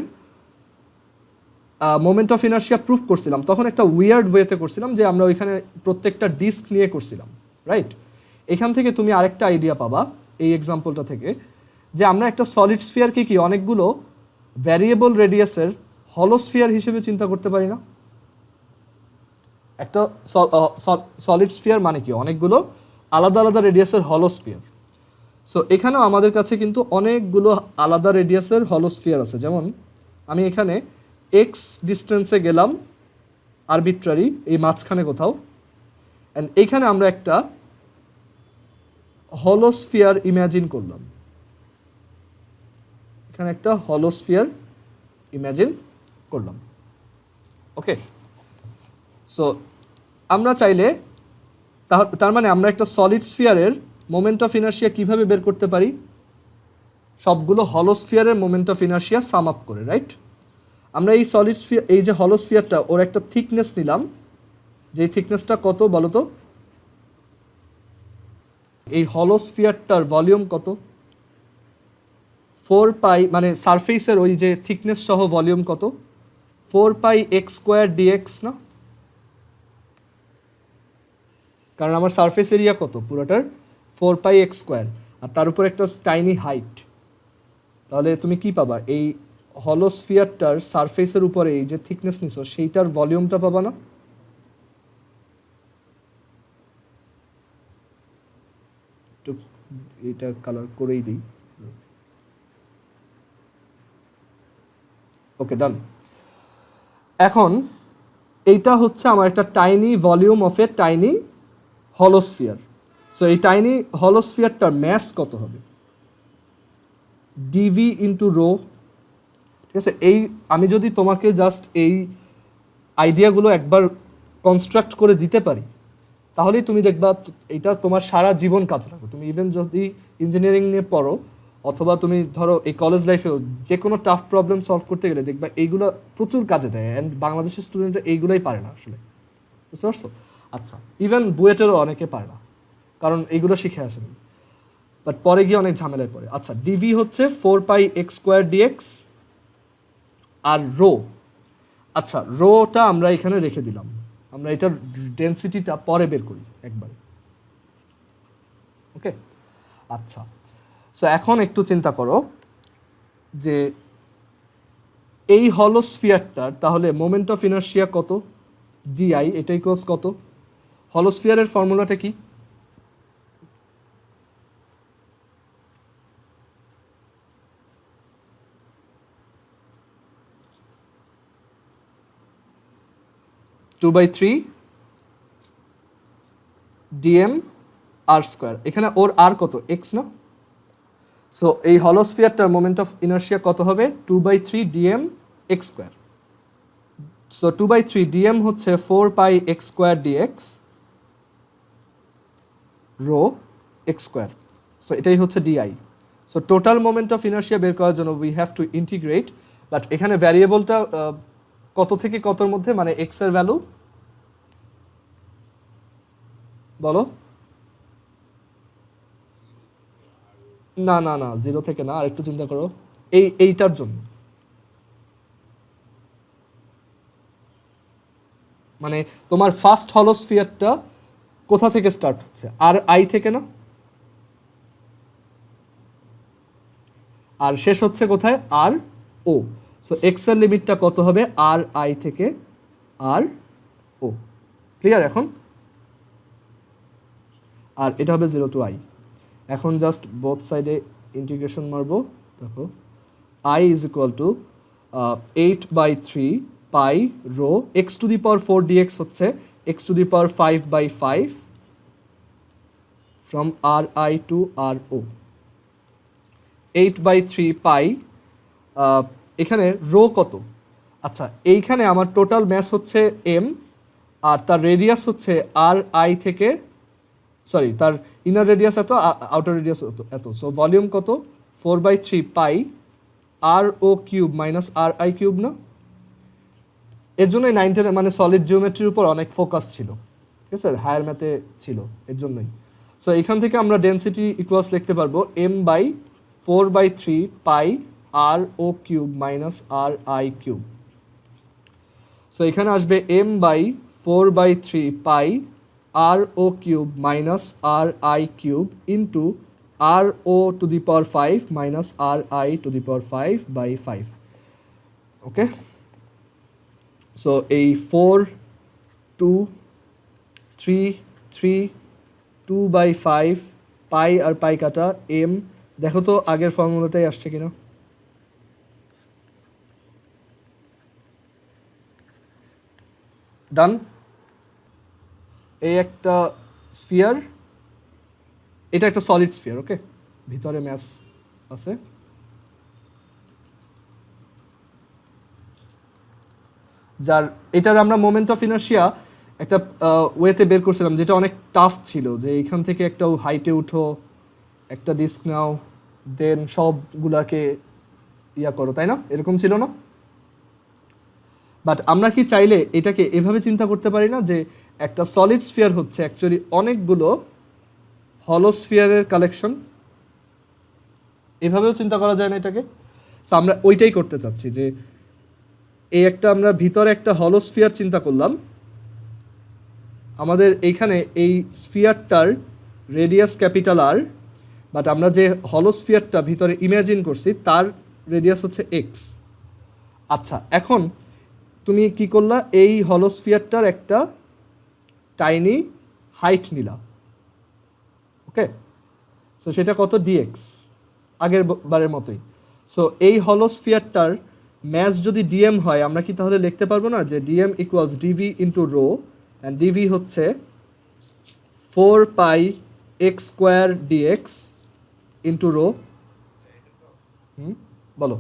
মোমেন্ট অফ ইনার্শিয়া প্রুফ করছিলাম তখন একটা উইয়ার্ড ওয়েতে করছিলাম, যে আমরা ওইখানে প্রত্যেকটা ডিস্ক নিয়ে করছিলাম, রাইট? এখান থেকে তুমি আরেকটা আইডিয়া পাবা এই এক্সাম্পলটা থেকে, যে আমরা একটা সলিড স্ফিয়ারকে কি অনেকগুলো ভ্যারিয়েবল রেডিয়াসের হলোস্ফিয়ার হিসেবে চিন্তা করতে পারি না? একটা সলিড স্ফিয়ার মানে কি অনেকগুলো আলাদা আলাদা রেডিয়াসের হলোস্ফিয়ার। সো এখানেও আমাদের কাছে কিন্তু অনেকগুলো আলাদা রেডিয়াসের হলোস্ফিয়ার আছে। যেমন আমি এখানে এক্স ডিস্টেন্সে গেলাম আরবিট্রারি, এই মাঝখানে কোথাও, অ্যান্ড এইখানে আমরা একটা হলোস্ফিয়ার ইম্যাজিন করলাম, এখানে একটা হলোস্ফিয়ার ইম্যাজিন করলাম। ওকে, সো আমরা চাইলে তার মানে আমরা একটা সলিড স্ফিয়ারের মোমেন্ট অফ ইনার্শিয়া কিভাবে বের করতে পারি? সবগুলো হলোস্ফিয়ারের moment of inertia sum up করে, রাইট? আমরা এই সলিড স্ফিয়ার, এই যে হলোস্ফিয়ারটা, ওর একটা থিকনেস নিলাম, যে থিকনেসটা কত বলো তো? এই হলোস্ফিয়ারটার ভলিউম কত? 4 পাই মানে সারফেসের ওই যে থিকনেস সহ ভলিউম কত, 4πx² dx না, কারণ আমার সারফেস এরিয়া কত পুরোটার 4πx², আর তার উপর একটা টাইনি হাইট। তাহলে তুমি কি পাবা, এই হলো স্ফিয়ারটার সারফেসের উপরে এই যে থিকনেস নিছো সেইটার ভলিউমটা পাবা না? একটু এটা কালার করেই দিই। ওকে, ডান। এখন এইটা হচ্ছে আমার একটা tiny volume of a tiny hollow sphere. So এই টাইনি হলোস্ফিয়ারটার ম্যাস কত হবে, ডিভি ইন্টু রো। ঠিক আছে, এই আমি যদি তোমাকে জাস্ট এই আইডিয়াগুলো একবার কনস্ট্রাক্ট করে দিতে পারি তাহলেই তুমি দেখবা এটা তোমার সারা জীবন কাজ লাগবে। তুমি ইভেন যদি ইঞ্জিনিয়ারিং নিয়ে পড়ো অথবা তুমি ধরো এই কলেজ লাইফেও যে কোনো টাফ প্রবলেম সলভ করতে গেলে দেখবা এইগুলো প্রচুর কাজে দেয়, অ্যান্ড বাংলাদেশের স্টুডেন্টরা এইগুলোই পারে না আসলে, বুঝতে পারছো? আচ্ছা, ইভেন বুয়েটেরও অনেকে পারে না কারণ এইগুলো শিখে আসেনি, বাট পরে গিয়ে অনেক ঝামেলায় পড়ে। আচ্ছা, ডিভি হচ্ছে 4πx² dx আর রো, আচ্ছা রোটা আমরা এখানে রেখে দিলাম, আমরা এটার ডেনসিটিটা পরে বের করি একবার। ওকে, আচ্ছা। সো এখন একটু চিন্তা করো যে এই হলোস্ফিয়ারটার তাহলে মোমেন্ট অফ ইনার্শিয়া কত, ডিআই, এটা ইকুয়ালস কত? হলোস্ফিয়ারের ফর্মুলাটা কি? Two by three dm R square, এখানে ওর আর কত, এক্স না? সো এই হলোস্ফিয়ারটার মোমেন্ট অফ ইনার্শিয়া কত হবে, 2/3 DM x square. So 2/3 dm হচ্ছে 4πx² dx rho x square. So এটাই হচ্ছে dI. So total moment of inertia বের করার জন্য we have to integrate, but এখানে ভ্যারিয়েবলটা কত থেকে কতর মধ্যে, মানে এক্স এর ভ্যালু বলো? না না না, 0 থেকে না, আরেকটু চিন্তা করো, এইটার জন্য মানে তোমার ফার্স্ট হলোস্ফিয়ারটা কোথা থেকে স্টার্ট হচ্ছে, আর আই থেকে না, আর শেষ হচ্ছে কোথায়, আর ও। সো এক্স এর লিমিটটা কত হবে, আর আই থেকে আর ও। ক্লিয়ার এখন? আর এটা হবে 0 টু আই। এখন জাস্ট বোথ সাইডে ইন্টিগ্রেশন মারবো, দেখো I is equal to 8/3 pi rho x to the power 4 DX হচ্ছে X to the power 5/5 from R I to R O. 8/3 pi, এখানে রো কত? আচ্ছা, এইখানে আমার টোটাল ম্যাস হচ্ছে এম, আর তার রেডিয়াস হচ্ছে আর আই থেকে, সরি তার ইনার রেডিয়াস এত, আউটার রেডিয়াস এত। সো ভলিউম কত, 4/3 pi R O cube minus R I cube না? এর জন্যই 9-10 মানে সলিড জিওমেট্রির উপর অনেক ফোকাস ছিল, ঠিক আছে, হায়ার ম্যাথে ছিল, এর জন্যই। সো এখান থেকে আমরা ডেনসিটি ইকুয়ালস লিখতে পারবো m/4/3 pi R O cube minus R I cube. So এখানে আসবে m/4/3 pi R O cube minus R I cube into R o to the power 5 minus R I to the power 5/5। Okay, so এই 4 2 3 3 2/5 পাই আর pi কাটা M, দেখো তো আগের ফর্মুলাটাই আসছে কিনা। ডান। এই একটা স্ফিয়ার, এটা একটা সলিড স্ফিয়ার, ওকে, ভিতরে ম্যাস আছে। যার এটার আমরা মোমেন্ট অফ ইনার্শিয়া একটা ওয়েতে বের করছিলাম যেটা অনেক টাফ ছিল, যে এইখান থেকে একটা হাইটে উঠো, একটা ডিস্ক নাও, দেন সবগুলাকে ইয়া করো, তাই না? এরকম ছিল না? বাট আমরা কি চাইলে এটাকে এভাবে চিন্তা করতে পারি না যে একটা সলিড স্ফিয়ার হচ্ছে অ্যাকচুয়ালি অনেকগুলো হলো স্ফিয়ারের কালেকশন? এভাবেও চিন্তা করা যায় না এটাকে? সো আমরা ওইটাই করতে চাচ্ছি যে এই একটা আমরা ভিতরে একটা হলোস্ফিয়ার চিন্তা করলাম, আমাদের এইখানে এই স্ফিয়ারটার রেডিয়াস ক্যাপিটাল আর, বাট আমরা যে হলোস্ফিয়ারটা ভিতরে ইমাজিন করছি তার রেডিয়াস হচ্ছে এক্স। আচ্ছা, এখন তুমি কি করলা, এই হলোস্ফিয়ারটার একটা টাইনি হাইট নিলা, ওকে? সো সেটা কত, ডিএক্স, আগের বারের মতোই। সো এই হলোস্ফিয়ারটার ম্যাস যদি ডিএম হয়, আমরা কি তাহলে লিখতে পারবো না যে DM equals DV into rho, and DV হচ্ছে 4 pi X square DX into rho. বলো।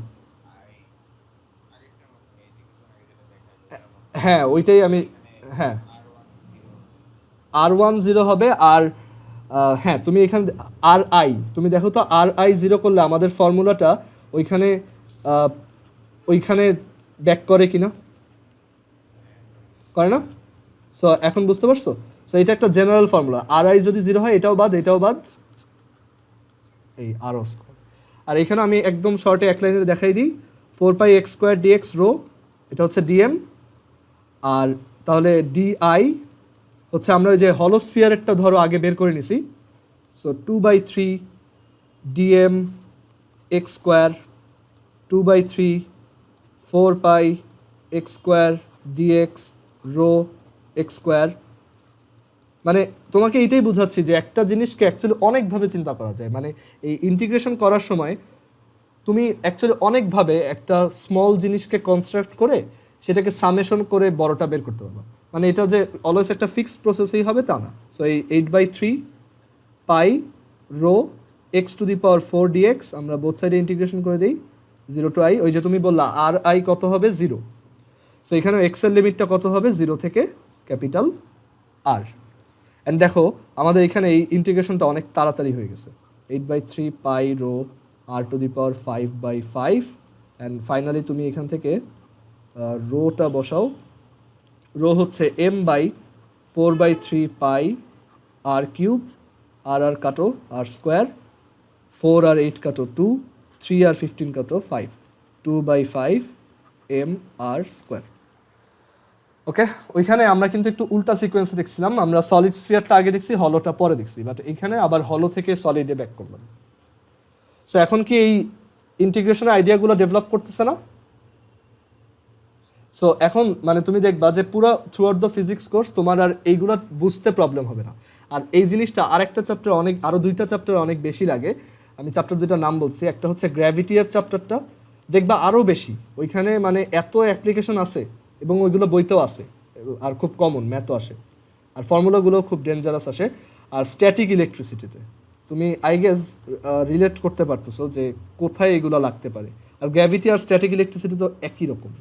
হ্যাঁ ওইটাই আমি, হ্যাঁ R10 হবে। আর হ্যাঁ তুমি এখানে আর আই, তুমি দেখো তো RI 0 করলে আমাদের ফর্মুলাটা ওইখানে ওইখানে ব্যাক করে কিনা, করে না? সো এখন বুঝতে পারছো? সো এটা একটা জেনারেল ফর্মুলা, RI যদি 0 হয় এটাও বাদ এটাও বাদ, এই RO স্কোয়ার। আর এখানে আমি একদম শর্টে এক লাইনে দেখাই দিই, 4 pi X square DX rho, এটা হচ্ছে ডিএম। আর তাহলে ডিআই হচ্ছে আমরা ওই যে হলোস্ফিয়ারেরটা ধরো আগে বের করে নিছি, so 2/3 DM x square, 2/3 4 pi X square DX rho x square. মানে তোমাকে এইটাই বোঝাচ্ছি যে একটা জিনিসকে অ্যাকচুয়ালি অনেকভাবে চিন্তা করা যায়, মানে এই ইন্টিগ্রেশন করার সময় তুমি অ্যাকচুয়ালি অনেকভাবে একটা স্মল জিনিসকে কনস্ট্রাক্ট করে সেটাকে সামেশন করে বড়টা বের করতে পারবো। মানে এটা যে অলওয়েজ একটা ফিক্সড প্রসেসেই হবে তা না। সো এই 8/3 pi rho x to the power 4 dx আমরা বোথ সাইডে ইন্টিগ্রেশন করে দিই 0 টু আই। ওই যে তুমি বললা আর আই কত হবে, 0। সো এখানে এক্সের লিমিটটা কত হবে, 0 থেকে ক্যাপিটাল আর। অ্যান্ড দেখো আমাদের এখানে এই ইন্টিগ্রেশনটা অনেক তাড়াতাড়ি হয়ে গেছে, 8/3 pi rho R to the power 5/5। And finally তুমি এখান থেকে রোটা বসাও, রো হচ্ছে m/4/3 পাই আর কিউব, আর আর কাটো আর স্কোয়ার, 4 আর 8 কাটো 2, 3 আর 15 কাটো 5, 2/5 m আর স্কোয়ার। ওকে, ওইখানে আমরা কিন্তু একটু উল্টা সিকোয়েন্স দেখছিলাম, আমরা সলিড স্ফিয়ারটা আগে দেখছি, হলোটা পরে দেখছি, বাট এখানে আবার হলো থেকে সলিডে ব্যাক করলাম। সো এখন কি এই ইন্টিগ্রেশনের আইডিয়াগুলো ডেভেলপ করতেছে না? সো এখন মানে তুমি দেখবা যে পুরো through out the physics course তোমার আর এইগুলো বুঝতে প্রবলেম হবে না। আর এই জিনিসটা আরেকটা চ্যাপ্টার অনেক, আরও 2টা চ্যাপ্টার অনেক বেশি লাগে। আমি চ্যাপ্টার 2টার নাম বলছি, একটা হচ্ছে গ্র্যাভিটিয়ার চ্যাপ্টারটা, দেখবা আরও বেশি, ওইখানে মানে এত অ্যাপ্লিকেশন আছে এবং ওইগুলো বইতেও আছে, আর খুব কমন ম্যাথও আসে, আর ফর্মুলাগুলো খুব ডেঞ্জারাস আসে। আর স্ট্যাটিক ইলেকট্রিসিটিতে তুমি আই গেস রিলেট করতে পারতেছো যে কোথায় এগুলো লাগতে পারে। আর গ্র্যাভিটি আর স্ট্যাটিক ইলেকট্রিসিটি তো একই রকম,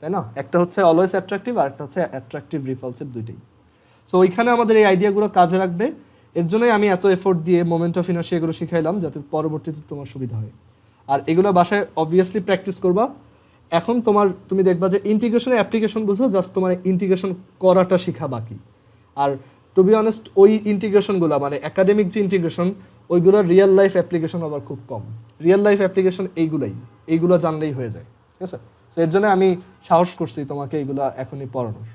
তাই না? একটা হচ্ছে অলওয়েজ অ্যাট্রাকটিভ আর একটা হচ্ছে অ্যাট্রাকটিভ রিপালসিভ, দুইটাই। সো ওইখানে আমাদের এই আইডিয়াগুলো কাজে লাগবে, এর জন্যই আমি এত এফোর্ট দিয়ে মোমেন্ট অফ ইনার্শিয়া এগুলো শিখাইলাম যাতে পরবর্তীতে তোমার সুবিধা হয়। আর এগুলো বাসায় অবভিয়াসলি প্র্যাকটিস করবা। এখন তুমি দেখবা যে ইন্টিগ্রেশনের অ্যাপ্লিকেশন বুঝো, জাস্ট তোমার ইন্টিগ্রেশন করাটা শেখা বাকি। আর টু বি অনেস্ট ওই ইন্টিগ্রেশনগুলো মানে একাডেমিক যে ইন্টিগ্রেশন ওইগুলোর রিয়েল লাইফ অ্যাপ্লিকেশন আবার খুব কম। রিয়েল লাইফ অ্যাপ্লিকেশন এইগুলো জানলেই হয়ে যায়, ঠিক আছে? সো এর জন্য আমি সাহস করছি তোমাকে এইগুলো এখনই পড়ানোর।